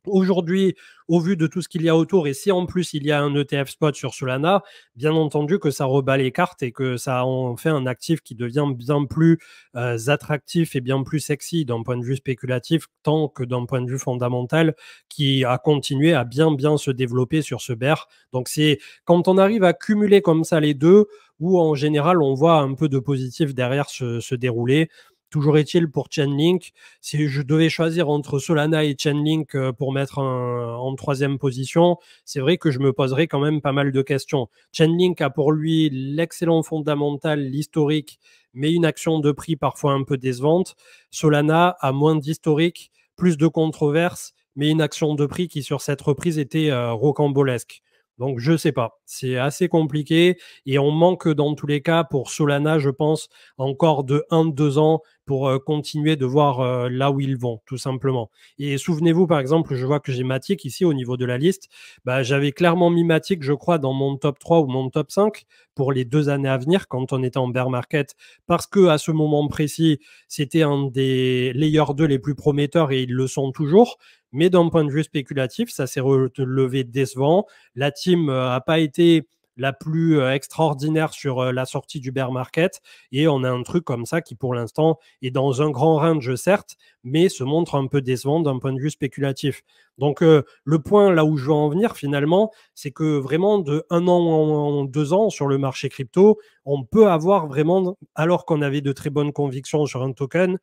Aujourd'hui, au vu de tout ce qu'il y a autour, et si en plus il y a un ETF spot sur Solana, bien entendu que ça rebat les cartes et que ça en fait un actif qui devient bien plus attractif et bien plus sexy d'un point de vue spéculatif, tant que d'un point de vue fondamental, qui a continué à bien se développer sur ce bear. Donc c'est quand on arrive à cumuler comme ça les deux, où en général on voit un peu de positif derrière se dérouler. Toujours est-il pour Chainlink, si je devais choisir entre Solana et Chainlink pour mettre en troisième position, c'est vrai que je me poserais quand même pas mal de questions. Chainlink a pour lui l'excellent fondamental, l'historique, mais une action de prix parfois un peu décevante. Solana a moins d'historique, plus de controverses, mais une action de prix qui sur cette reprise était rocambolesque. Donc je sais pas, c'est assez compliqué et on manque dans tous les cas pour Solana, je pense, encore de 1-2 ans pour continuer de voir là où ils vont, tout simplement. Et souvenez-vous, par exemple, je vois que j'ai Matic ici au niveau de la liste. Bah, j'avais clairement mis Matic, je crois, dans mon top 3 ou mon top 5 pour les 2 années à venir quand on était en bear market, parce que à ce moment précis, c'était un des layers 2 les plus prometteurs et ils le sont toujours. Mais d'un point de vue spéculatif, ça s'est relevé décevant. La team n'a pas été la plus extraordinaire sur la sortie du bear market, et on a un truc comme ça qui pour l'instant est dans un grand range certes, mais se montre un peu décevant d'un point de vue spéculatif. Donc le point là où je veux en venir finalement, c'est que vraiment de 1 an en 2 ans sur le marché crypto, on peut avoir vraiment, alors qu'on avait de très bonnes convictions sur un token,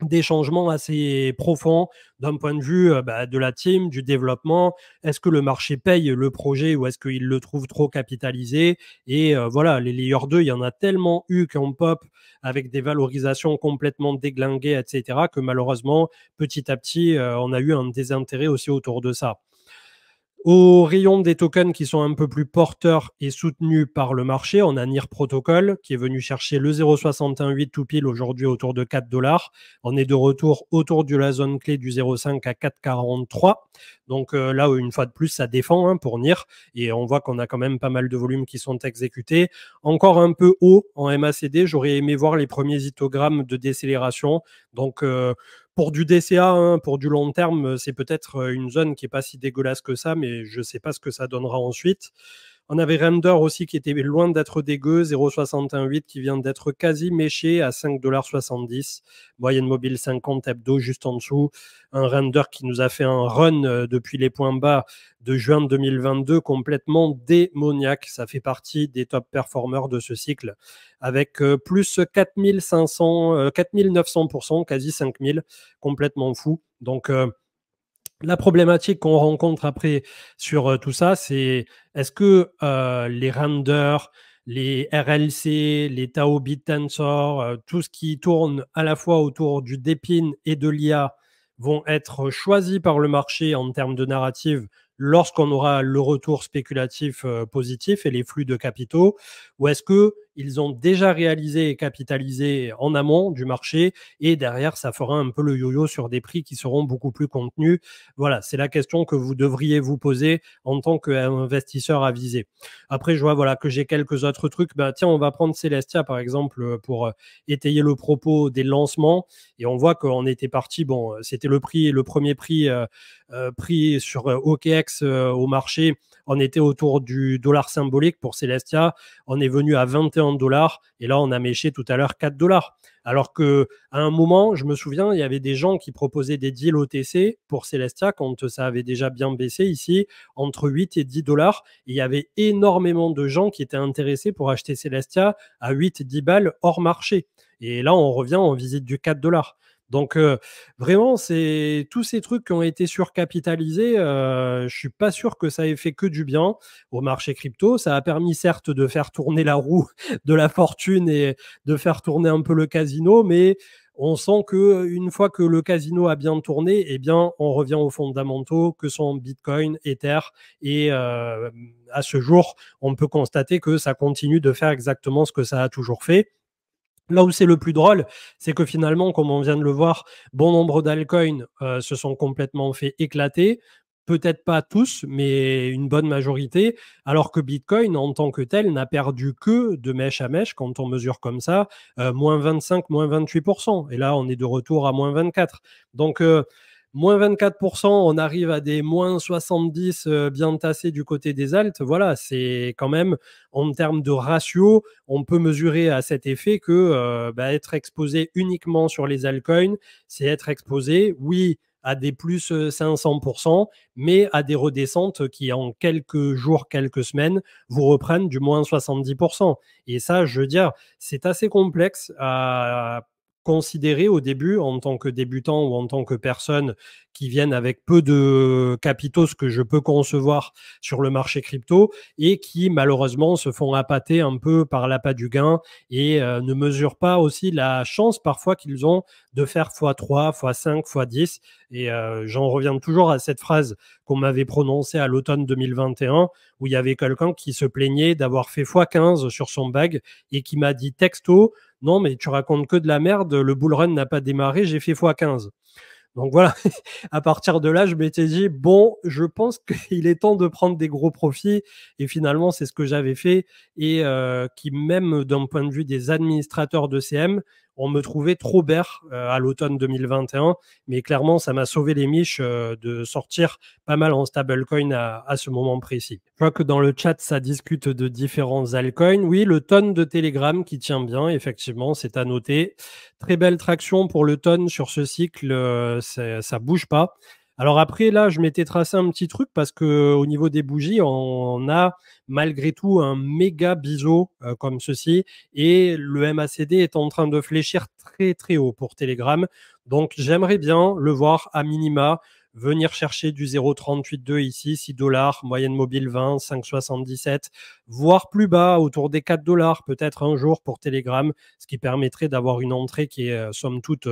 des changements assez profonds d'un point de vue de la team, du développement. Est-ce que le marché paye le projet ou est-ce qu'il le trouve trop capitalisé? Et voilà, les Layer 2, il y en a tellement eu qui ont pop avec des valorisations complètement déglinguées, etc., que malheureusement, petit à petit, on a eu un désintérêt aussi autour de ça. Au rayon des tokens qui sont un peu plus porteurs et soutenus par le marché, on a NIR Protocol qui est venu chercher le 0,618 tout pile aujourd'hui autour de 4 dollars. On est de retour autour de la zone clé du 0,5 à 4,43. Donc là, une fois de plus, ça défend pour NIR et on voit qu'on a quand même pas mal de volumes qui sont exécutés. Encore un peu haut en MACD, j'aurais aimé voir les premiers histogrammes de décélération. Donc pour du DCA, pour du long terme, c'est peut-être une zone qui n'est pas si dégueulasse que ça, mais je ne sais pas ce que ça donnera ensuite. On avait Render aussi qui était loin d'être dégueu, 0,618 qui vient d'être quasi méché à 5,70 $. Moyenne mobile 50 hebdo juste en dessous. Un Render qui nous a fait un run depuis les points bas de juin 2022 complètement démoniaque. Ça fait partie des top performers de ce cycle avec plus 4500, 4900%, quasi 5000, complètement fou. Donc, la problématique qu'on rencontre après sur tout ça, c'est est-ce que les renders, les RLC, les Tao BitTensor, tout ce qui tourne à la fois autour du DePIN et de l'IA vont être choisis par le marché en termes de narrative lorsqu'on aura le retour spéculatif positif et les flux de capitaux, ou est-ce qu'ils ont déjà réalisé et capitalisé en amont du marché et derrière, ça fera un peu le yo-yo sur des prix qui seront beaucoup plus contenus. Voilà, c'est la question que vous devriez vous poser en tant qu'investisseur avisé. Après, je vois voilà, que j'ai quelques autres trucs. Tiens, on va prendre Celestia, par exemple, pour étayer le propos des lancements. Et on voit qu'on était parti, bon, c'était le premier prix pris sur OKX au marché. On était autour du dollar symbolique pour Celestia. On est venu à 21 dollars et là, on a méché tout à l'heure 4 dollars. Alors que à un moment, je me souviens, il y avait des gens qui proposaient des deals OTC pour Celestia quand ça avait déjà bien baissé ici, entre 8 et 10 dollars. Il y avait énormément de gens qui étaient intéressés pour acheter Celestia à 8-10 balles hors marché. Et là, on revient en visite du 4 dollars. Donc vraiment, c'est tous ces trucs qui ont été surcapitalisés. Je suis pas sûr que ça ait fait que du bien au marché crypto. Ça a permis certes de faire tourner la roue de la fortune et de faire tourner un peu le casino, mais on sent que une fois que le casino a bien tourné, eh bien, on revient aux fondamentaux que sont Bitcoin, Ether, et à ce jour, on peut constater que ça continue de faire exactement ce que ça a toujours fait. Là où c'est le plus drôle, c'est que finalement, comme on vient de le voir, bon nombre d'altcoins se sont complètement fait éclater. Peut-être pas tous, mais une bonne majorité, alors que Bitcoin, en tant que tel, n'a perdu que de mèche à mèche, quand on mesure comme ça, moins 25, moins 28%. Et là, on est de retour à moins 24. Donc, moins 24%, on arrive à des moins 70 bien tassés du côté des alts. Voilà, c'est quand même, en termes de ratio, on peut mesurer à cet effet que être exposé uniquement sur les altcoins, c'est être exposé, oui, à des plus 500%, mais à des redescentes qui, en quelques jours, quelques semaines, vous reprennent du moins 70%. Et ça, je veux dire, c'est assez complexe à considérer au début en tant que débutant ou en tant que personne qui viennent avec peu de capitaux, ce que je peux concevoir sur le marché crypto, et qui malheureusement se font appâter un peu par l'appât du gain et ne mesurent pas aussi la chance parfois qu'ils ont de faire x3, x5, x10. Et j'en reviens toujours à cette phrase qu'on m'avait prononcée à l'automne 2021, où il y avait quelqu'un qui se plaignait d'avoir fait x15 sur son bag et qui m'a dit texto: non, mais tu racontes que de la merde, le bull run n'a pas démarré, j'ai fait x15. Donc voilà, à partir de là, je m'étais dit, bon, je pense qu'il est temps de prendre des gros profits. Et finalement, c'est ce que j'avais fait. Et qui, même d'un point de vue des administrateurs de CM, on me trouvait trop bear à l'automne 2021, mais clairement, ça m'a sauvé les miches de sortir pas mal en stablecoin à ce moment précis. Je vois que dans le chat, ça discute de différents altcoins. Oui, le ton de Telegram qui tient bien, effectivement, c'est à noter. Très belle traction pour le ton sur ce cycle, ça bouge pas. Alors après, là, je m'étais tracé un petit truc parce que au niveau des bougies, on a malgré tout un méga biseau comme ceci et le MACD est en train de fléchir très très haut pour Telegram. Donc j'aimerais bien le voir à minima venir chercher du 0,382 ici, 6 dollars, moyenne mobile 20, 5,77, voire plus bas, autour des 4 dollars, peut-être un jour pour Telegram, ce qui permettrait d'avoir une entrée qui est somme toute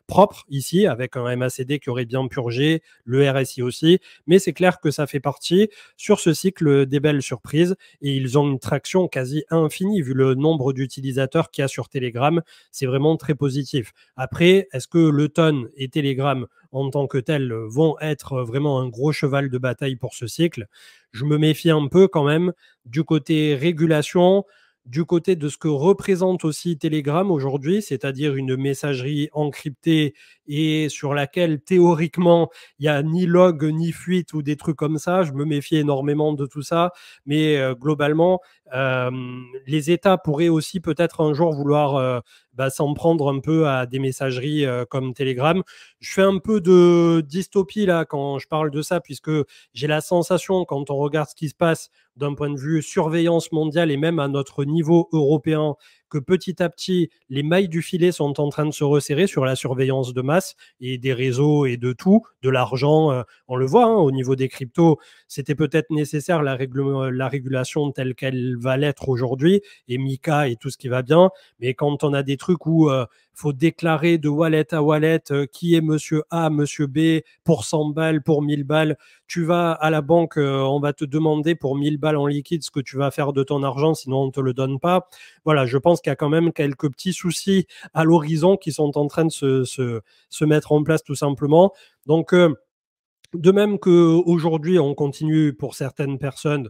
propre ici, avec un MACD qui aurait bien purgé, le RSI aussi, mais c'est clair que ça fait partie sur ce cycle des belles surprises et ils ont une traction quasi infinie vu le nombre d'utilisateurs qu'il y a sur Telegram, c'est vraiment très positif. Après, est-ce que le ton et Telegram en tant que tels vont être vraiment un gros cheval de bataille pour ce cycle? Je me méfie un peu quand même du côté régulation, du côté de ce que représente aussi Telegram aujourd'hui, c'est-à-dire une messagerie encryptée et sur laquelle théoriquement il n'y a ni log ni fuite ou des trucs comme ça. Je me méfie énormément de tout ça, mais globalement, les États pourraient aussi peut-être un jour vouloir s'en prendre un peu à des messageries comme Telegram. Je fais un peu de dystopie là quand je parle de ça, puisque j'ai la sensation, quand on regarde ce qui se passe d'un point de vue surveillance mondiale et même à notre niveau européen, que petit à petit, les mailles du filet sont en train de se resserrer sur la surveillance de masse et des réseaux et de tout, de l'argent. On le voit au niveau des cryptos, c'était peut-être nécessaire la régulation telle qu'elle va l'être aujourd'hui et Mika et tout ce qui va bien. Mais quand on a des trucs où faut déclarer de wallet à wallet qui est monsieur A, monsieur B, pour 100 balles, pour 1000 balles, tu vas à la banque, on va te demander pour 1000 balles en liquide ce que tu vas faire de ton argent, sinon on ne te le donne pas. Voilà, je pense qu'il y a quand même quelques petits soucis à l'horizon qui sont en train de se mettre en place tout simplement. Donc, de même qu'aujourd'hui, on continue pour certaines personnes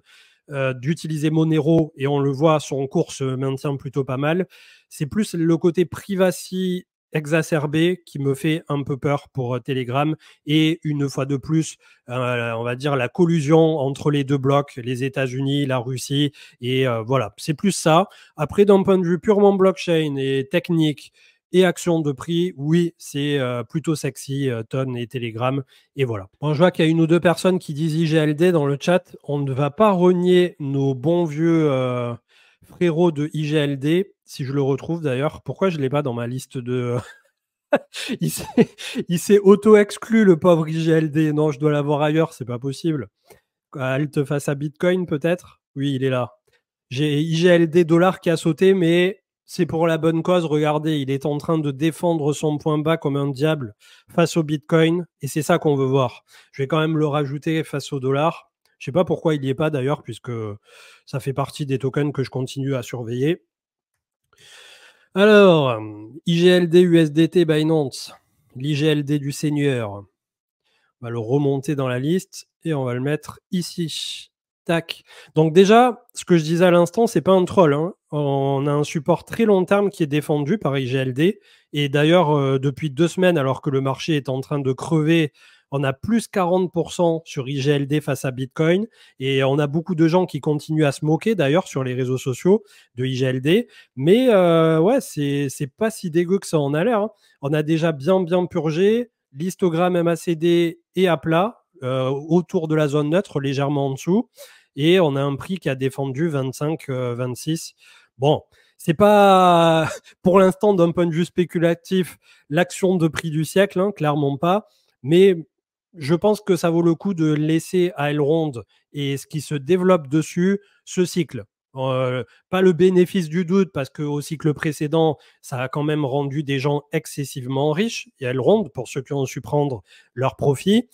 d'utiliser Monero et on le voit, son cours se maintient plutôt pas mal. C'est plus le côté privacy exacerbé qui me fait un peu peur pour Telegram et une fois de plus, on va dire la collusion entre les deux blocs, les États-Unis, la Russie et voilà, c'est plus ça. Après, d'un point de vue purement blockchain et technique et action de prix, oui, c'est plutôt sexy, Ton et Telegram. Et voilà. Bon, je vois qu'il y a une ou deux personnes qui disent IGLD dans le chat. On ne va pas renier nos bons vieux frérots de IGLD, si je le retrouve d'ailleurs. Pourquoi je ne l'ai pas dans ma liste de... il s'est auto-exclu, le pauvre IGLD. Non, je dois l'avoir ailleurs, c'est pas possible. Alt face à Bitcoin, peut-être? Oui, il est là. J'ai IGLD dollar qui a sauté, mais c'est pour la bonne cause. Regardez, il est en train de défendre son point bas comme un diable face au Bitcoin. Et c'est ça qu'on veut voir. Je vais quand même le rajouter face au dollar. Je ne sais pas pourquoi il n'y est pas d'ailleurs, puisque ça fait partie des tokens que je continue à surveiller. Alors, IGLD USDT Binance, l'IGLD du Seigneur. On va le remonter dans la liste et on va le mettre ici. Tac. Donc déjà, ce que je disais à l'instant, c'est pas un troll. On a un support très long terme qui est défendu par IGLD. Et d'ailleurs, depuis 2 semaines, alors que le marché est en train de crever, on a plus 40% sur IGLD face à Bitcoin. Et on a beaucoup de gens qui continuent à se moquer, d'ailleurs, sur les réseaux sociaux de IGLD. Mais ouais, c'est pas si dégueu que ça en a l'air. On a déjà bien purgé. L'histogramme MACD est à plat. Autour de la zone neutre, légèrement en dessous. Et on a un prix qui a défendu 25, 26. Bon, c'est pas, pour l'instant, d'un point de vue spéculatif, l'action de prix du siècle, clairement pas. Mais je pense que ça vaut le coup de laisser à Elrond et ce qui se développe dessus ce cycle. Pas le bénéfice du doute parce qu'au cycle précédent, ça a quand même rendu des gens excessivement riches. Et Elrond, pour ceux qui ont su prendre leur profit.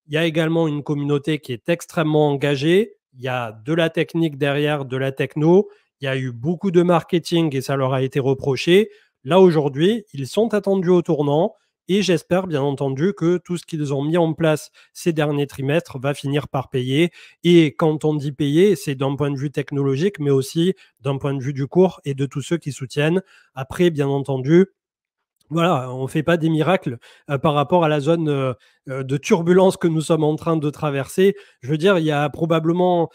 Il y a également une communauté qui est extrêmement engagée. Il y a de la technique derrière, de la techno. Il y a eu beaucoup de marketing et ça leur a été reproché. Là, aujourd'hui, ils sont attendus au tournant et j'espère bien entendu que tout ce qu'ils ont mis en place ces derniers trimestres va finir par payer. Et quand on dit payer, c'est d'un point de vue technologique, mais aussi d'un point de vue du cours et de tous ceux qui soutiennent. Après, bien entendu, Voilà, on ne fait pas des miracles par rapport à la zone de turbulence que nous sommes en train de traverser. Je veux dire, il y a probablement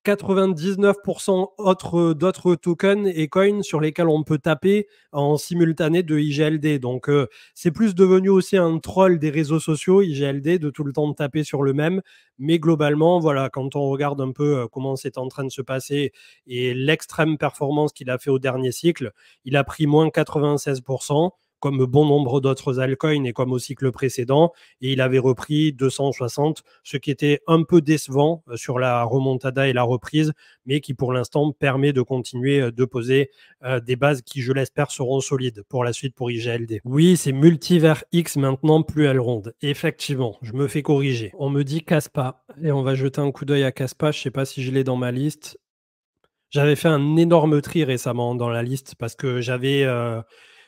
99% d'autres tokens et coins sur lesquels on peut taper en simultané de IGLD. Donc, c'est plus devenu aussi un troll des réseaux sociaux, IGLD, de tout le temps de taper sur le même. Mais globalement, voilà, quand on regarde un peu comment c'est en train de se passer et l'extrême performance qu'il a fait au dernier cycle, il a pris moins 96%, comme bon nombre d'autres altcoins et comme au cycle précédent, et il avait repris 260, ce qui était un peu décevant sur la remontada et la reprise, mais qui pour l'instant permet de continuer de poser des bases qui, je l'espère, seront solides pour la suite pour IGLD. Oui, c'est multivers X maintenant, plus elle ronde. Effectivement, je me fais corriger. On me dit Caspa, et on va jeter un coup d'œil à Caspa, je ne sais pas si je l'ai dans ma liste. J'avais fait un énorme tri récemment dans la liste parce que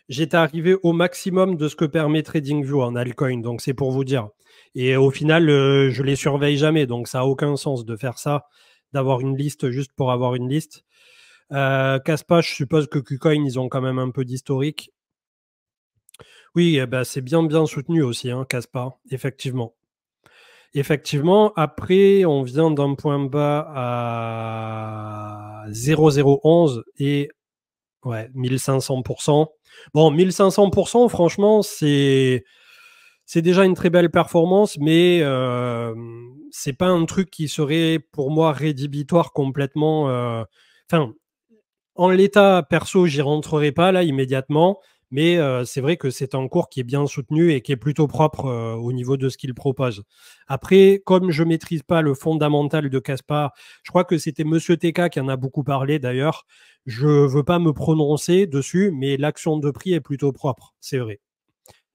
j'étais arrivé au maximum de ce que permet TradingView en altcoin, donc c'est pour vous dire. Et au final, je les surveille jamais, donc ça a aucun sens de faire ça, d'avoir une liste juste pour avoir une liste. Caspa, je suppose que KuCoin, ils ont quand même un peu d'historique. Oui, eh ben, c'est bien soutenu aussi, hein, Caspa, effectivement. Effectivement, après, on vient d'un point bas à 0,011 et ouais, 1500%. Bon, 1500%, franchement, c'est déjà une très belle performance, mais c'est pas un truc qui serait pour moi rédhibitoire complètement. Enfin, en l'état perso, j'y rentrerai pas là immédiatement, mais c'est vrai que c'est un cours qui est bien soutenu et qui est plutôt propre au niveau de ce qu'il propose. Après, comme je maîtrise pas le fondamental de Caspar, je crois que c'était Monsieur TK qui en a beaucoup parlé d'ailleurs. Je veux pas me prononcer dessus, mais l'action de prix est plutôt propre, c'est vrai.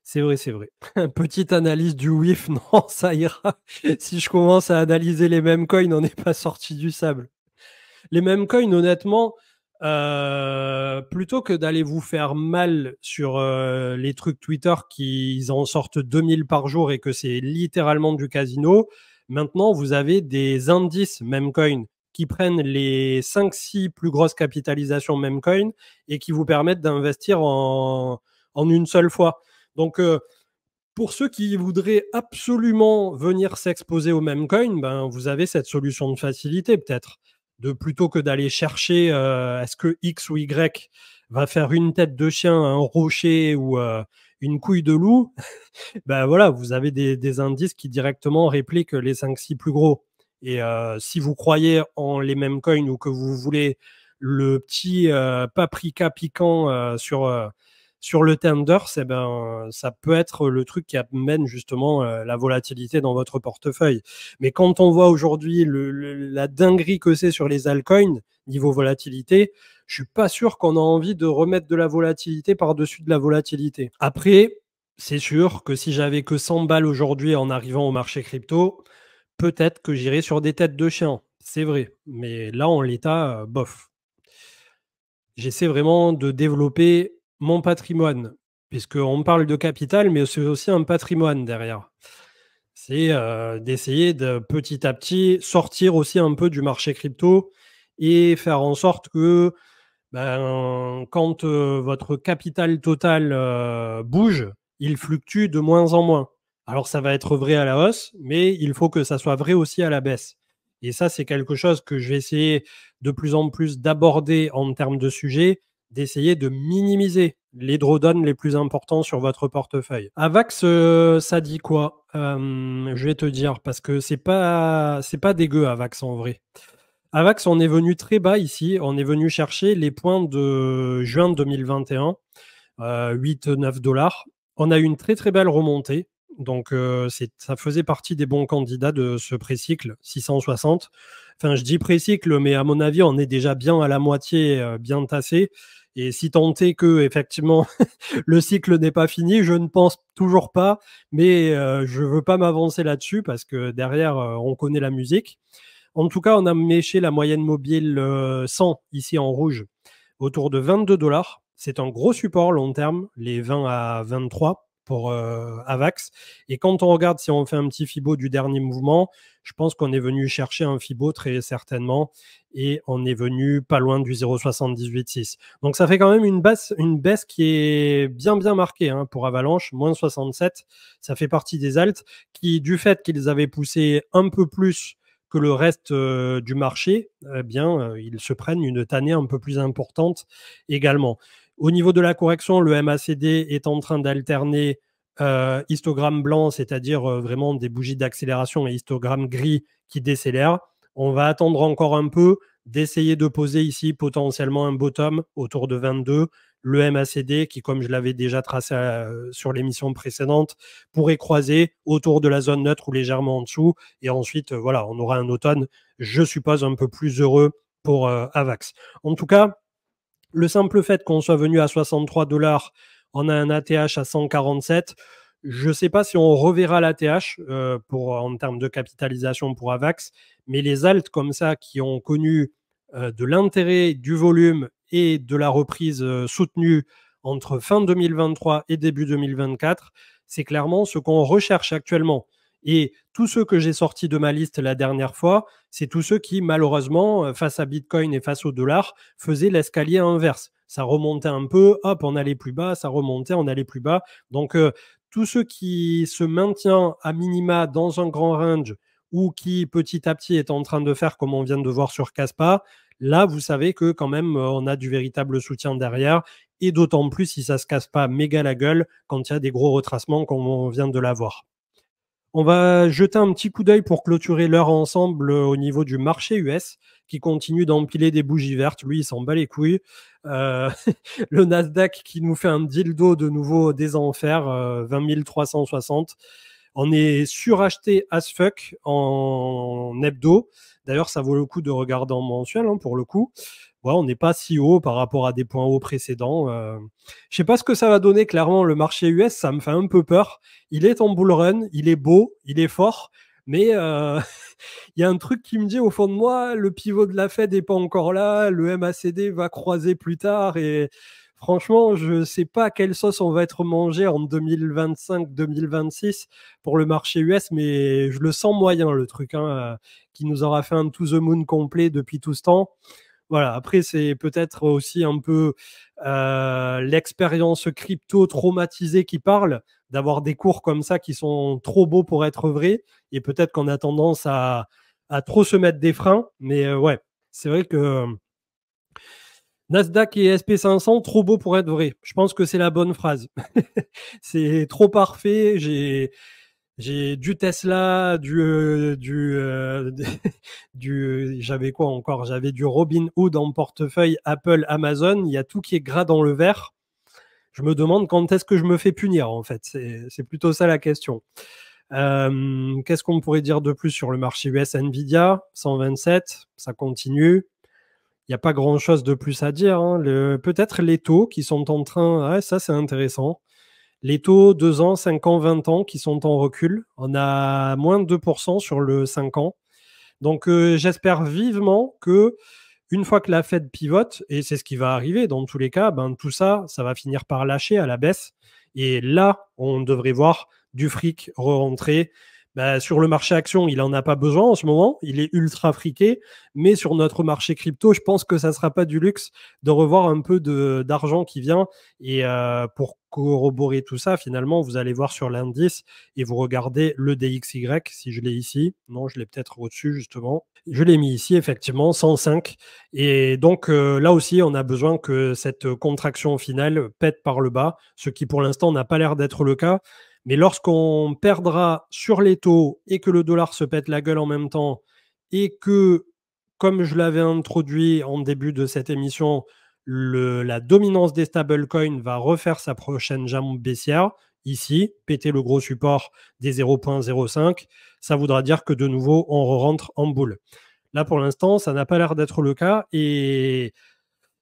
C'est vrai, c'est vrai. Petite analyse du WIF, non, ça ira. Si je commence à analyser les mêmes coins, on n'est pas sorti du sable. Les mêmes coins, honnêtement, plutôt que d'aller vous faire mal sur les trucs Twitter qui en sortent 2000 par jour et que c'est littéralement du casino, maintenant vous avez des indices Memecoin qui prennent les 5-6 plus grosses capitalisations Memecoin et qui vous permettent d'investir en une seule fois. Donc, pour ceux qui voudraient absolument venir s'exposer au Memecoin, ben, vous avez cette solution de facilité peut-être de plutôt que d'aller chercher est-ce que X ou Y va faire une tête de chien, un rocher ou une couille de loup, ben voilà, vous avez des indices qui directement répliquent les 5-6 plus gros. Et si vous croyez en les mêmes coins ou que vous voulez le petit paprika piquant sur le Tenders, eh ben, ça peut être le truc qui amène justement la volatilité dans votre portefeuille. Mais quand on voit aujourd'hui la dinguerie que c'est sur les altcoins, niveau volatilité, je suis pas sûr qu'on a envie de remettre de la volatilité par-dessus de la volatilité. Après, c'est sûr que si j'avais que 100 balles aujourd'hui en arrivant au marché crypto, peut-être que j'irais sur des têtes de chien. C'est vrai. Mais là, en l'état, bof. J'essaie vraiment de développer mon patrimoine, puisqu'on parle de capital, mais c'est aussi un patrimoine derrière. C'est d'essayer de petit à petit sortir aussi un peu du marché crypto et faire en sorte que quand votre capital total bouge, il fluctue de moins en moins. Alors ça va être vrai à la hausse, mais il faut que ça soit vrai aussi à la baisse. Et ça, c'est quelque chose que je vais essayer de plus en plus d'aborder en termes de sujet, d'essayer de minimiser les drawdowns les plus importants sur votre portefeuille. Avax, ça dit quoi Je vais te dire, parce que c'est pas dégueu Avax en vrai. Avax, on est venu très bas ici. On est venu chercher les points de juin 2021, 8-9 dollars. On a eu une très très belle remontée. Donc, ça faisait partie des bons candidats de ce pré-cycle, 660. Enfin, je dis pré-cycle, mais à mon avis, on est déjà bien à la moitié, bien tassé. Et si tant est que, effectivement, le cycle n'est pas fini, je ne pense toujours pas, mais je ne veux pas m'avancer là-dessus parce que derrière, on connaît la musique. En tout cas, on a méché la moyenne mobile 100 ici en rouge autour de 22 dollars. C'est un gros support long terme, les 20 à 23. pour AVAX. Et quand on regarde, si on fait un petit Fibo du dernier mouvement, je pense qu'on est venu chercher un Fibo très certainement et on est venu pas loin du 0,78,6. Donc ça fait quand même une baisse qui est bien marquée pour Avalanche, moins 67. Ça fait partie des alts qui, du fait qu'ils avaient poussé un peu plus que le reste du marché, ils se prennent une tannée un peu plus importante également. Au niveau de la correction, le MACD est en train d'alterner histogramme blanc, c'est-à-dire vraiment des bougies d'accélération, et histogramme gris qui décélèrent. On va attendre encore un peu d'essayer de poser ici potentiellement un bottom autour de 22. Le MACD qui, comme je l'avais déjà tracé sur l'émission précédente, pourrait croiser autour de la zone neutre ou légèrement en dessous. Et ensuite, voilà, on aura un automne, je suppose, un peu plus heureux pour AVAX. En tout cas, le simple fait qu'on soit venu à 63 $, on a un ATH à 147. Je ne sais pas si on reverra l'ATH en termes de capitalisation pour AVAX, mais les alts comme ça qui ont connu de l'intérêt, du volume et de la reprise soutenue entre fin 2023 et début 2024, c'est clairement ce qu'on recherche actuellement. Et tous ceux que j'ai sortis de ma liste la dernière fois, c'est tous ceux qui, malheureusement, face à Bitcoin et face au dollar, faisaient l'escalier inverse. Ça remontait un peu, hop, on allait plus bas, ça remontait, on allait plus bas. Donc, tous ceux qui se maintiennent à minima dans un grand range ou qui, petit à petit, est en train de faire comme on vient de voir sur Kaspa, là, vous savez que quand même, on a du véritable soutien derrière. Et d'autant plus si ça ne se casse pas méga la gueule quand il y a des gros retracements comme on vient de l'avoir. On va jeter un petit coup d'œil pour clôturer l'heure ensemble au niveau du marché US qui continue d'empiler des bougies vertes. Lui, il s'en bat les couilles. Le Nasdaq qui nous fait un dildo de nouveau des enfers, 20 360. On est suracheté as fuck en hebdo. D'ailleurs, ça vaut le coup de regarder en mensuel pour le coup. Ouais, on n'est pas si haut par rapport à des points hauts précédents. Je sais pas ce que ça va donner. Clairement, le marché US, ça me fait un peu peur. Il est en bull run, il est beau, il est fort, mais il y a un truc qui me dit au fond de moi, le pivot de la Fed n'est pas encore là, le MACD va croiser plus tard et franchement, je ne sais pas à quelle sauce on va être mangé en 2025-2026 pour le marché US, mais je le sens moyen le truc, qui nous aura fait un to the moon complet depuis tout ce temps. Voilà, après, c'est peut-être aussi un peu l'expérience crypto traumatisée qui parle, d'avoir des cours comme ça qui sont trop beaux pour être vrais, et peut-être qu'on a tendance à trop se mettre des freins. Mais ouais, c'est vrai que Nasdaq et SP500, trop beau pour être vrai. Je pense que c'est la bonne phrase. C'est trop parfait. J'ai du Tesla, j'avais quoi encore? J'avais du Robinhood en portefeuille, Apple, Amazon. Il y a tout qui est gras dans le vert. Je me demande quand est-ce que je me fais punir, en fait. C'est plutôt ça la question. Qu'est-ce qu'on pourrait dire de plus sur le marché US? Nvidia, 127, ça continue. Il n'y a pas grand-chose de plus à dire. Peut-être les taux qui sont en train... Ouais, ça, c'est intéressant. Les taux 2 ans, 5 ans, 20 ans qui sont en recul. On a moins de 2% sur le 5 ans. Donc, j'espère vivement que une fois que la Fed pivote, et c'est ce qui va arriver dans tous les cas, tout ça, ça va finir par lâcher à la baisse. Et là, on devrait voir du fric re-rentrer. Sur le marché action, il n'en a pas besoin en ce moment. Il est ultra friqué. Mais sur notre marché crypto, je pense que ça ne sera pas du luxe de revoir un peu d'argent qui vient. Et pour corroborer tout ça, finalement, vous allez voir sur l'indice et vous regardez le DXY, si je l'ai ici. Non, je l'ai peut-être au-dessus, justement. Je l'ai mis ici, effectivement, 105. Et donc, là aussi, on a besoin que cette contraction finale pète par le bas, ce qui, pour l'instant, n'a pas l'air d'être le cas. Mais lorsqu'on perdra sur les taux et que le dollar se pète la gueule en même temps et que, comme je l'avais introduit en début de cette émission, la dominance des stablecoins va refaire sa prochaine jambe baissière, ici, péter le gros support des 0,05, ça voudra dire que de nouveau, on rentre en boule. Là, pour l'instant, ça n'a pas l'air d'être le cas et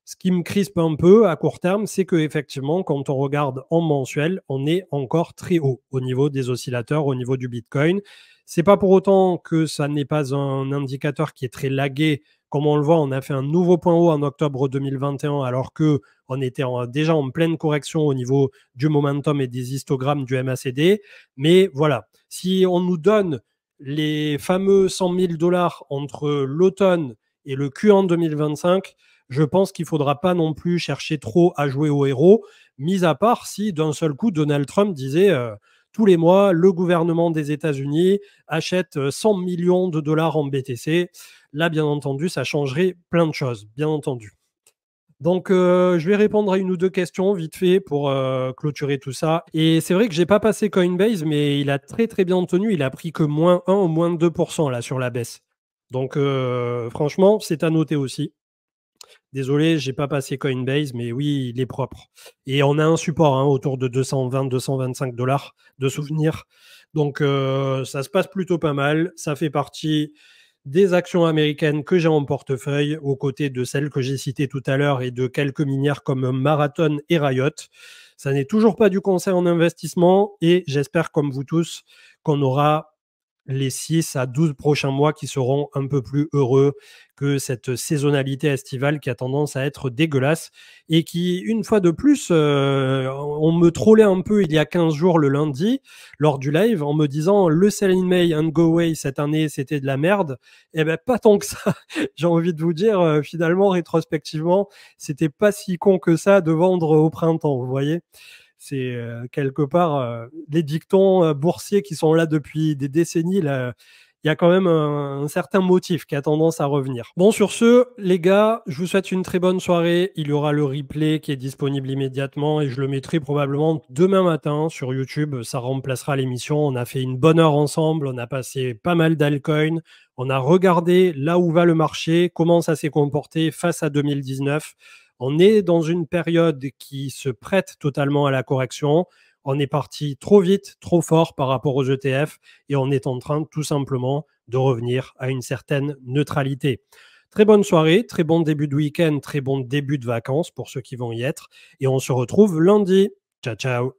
ce qui me crispe un peu à court terme, c'est qu'effectivement, quand on regarde en mensuel, on est encore très haut au niveau des oscillateurs, au niveau du Bitcoin. C'est pas pour autant que ça n'est pas un indicateur qui est très lagué Comme on le voit, on a fait un nouveau point haut en octobre 2021 alors que on était déjà en pleine correction au niveau du momentum et des histogrammes du MACD. Mais voilà, si on nous donne les fameux 100 000 dollars entre l'automne et le Q1 2025, je pense qu'il ne faudra pas non plus chercher trop à jouer au héros, mis à part si d'un seul coup Donald Trump disait tous les mois, le gouvernement des États-Unis achète 100 millions de dollars en BTC. Là, bien entendu, ça changerait plein de choses, bien entendu. Donc, je vais répondre à une ou deux questions vite fait pour clôturer tout ça. Et c'est vrai que j'ai pas passé Coinbase, mais il a très très bien tenu. Il a pris que moins 1 ou moins 2% là sur la baisse. Donc, franchement, c'est à noter aussi. Désolé, j'ai pas passé Coinbase, mais oui, il est propre. Et on a un support autour de 220-225 dollars de souvenirs. Donc, ça se passe plutôt pas mal. Ça fait partie des actions américaines que j'ai en portefeuille, aux côtés de celles que j'ai citées tout à l'heure et de quelques minières comme Marathon et Riot. Ça n'est toujours pas du conseil en investissement et j'espère, comme vous tous, qu'on aura les 6 à 12 prochains mois qui seront un peu plus heureux que cette saisonnalité estivale qui a tendance à être dégueulasse et qui, une fois de plus, on me trollait un peu il y a 15 jours le lundi lors du live en me disant le sell in May and go away cette année c'était de la merde. Eh ben pas tant que ça. J'ai envie de vous dire, finalement, rétrospectivement, c'était pas si con que ça de vendre au printemps, vous voyez. C'est quelque part les dictons boursiers qui sont là depuis des décennies. Là, il y a quand même un certain motif qui a tendance à revenir. Bon, sur ce, les gars, je vous souhaite une très bonne soirée. Il y aura le replay qui est disponible immédiatement et je le mettrai probablement demain matin sur YouTube. Ça remplacera l'émission. On a fait une bonne heure ensemble. On a passé pas mal d'altcoins. On a regardé là où va le marché, comment ça s'est comporté face à 2019. On est dans une période qui se prête totalement à la correction. On est parti trop vite, trop fort par rapport aux ETF et on est en train tout simplement de revenir à une certaine neutralité. Très bonne soirée, très bon début de week-end, très bon début de vacances pour ceux qui vont y être et on se retrouve lundi. Ciao, ciao.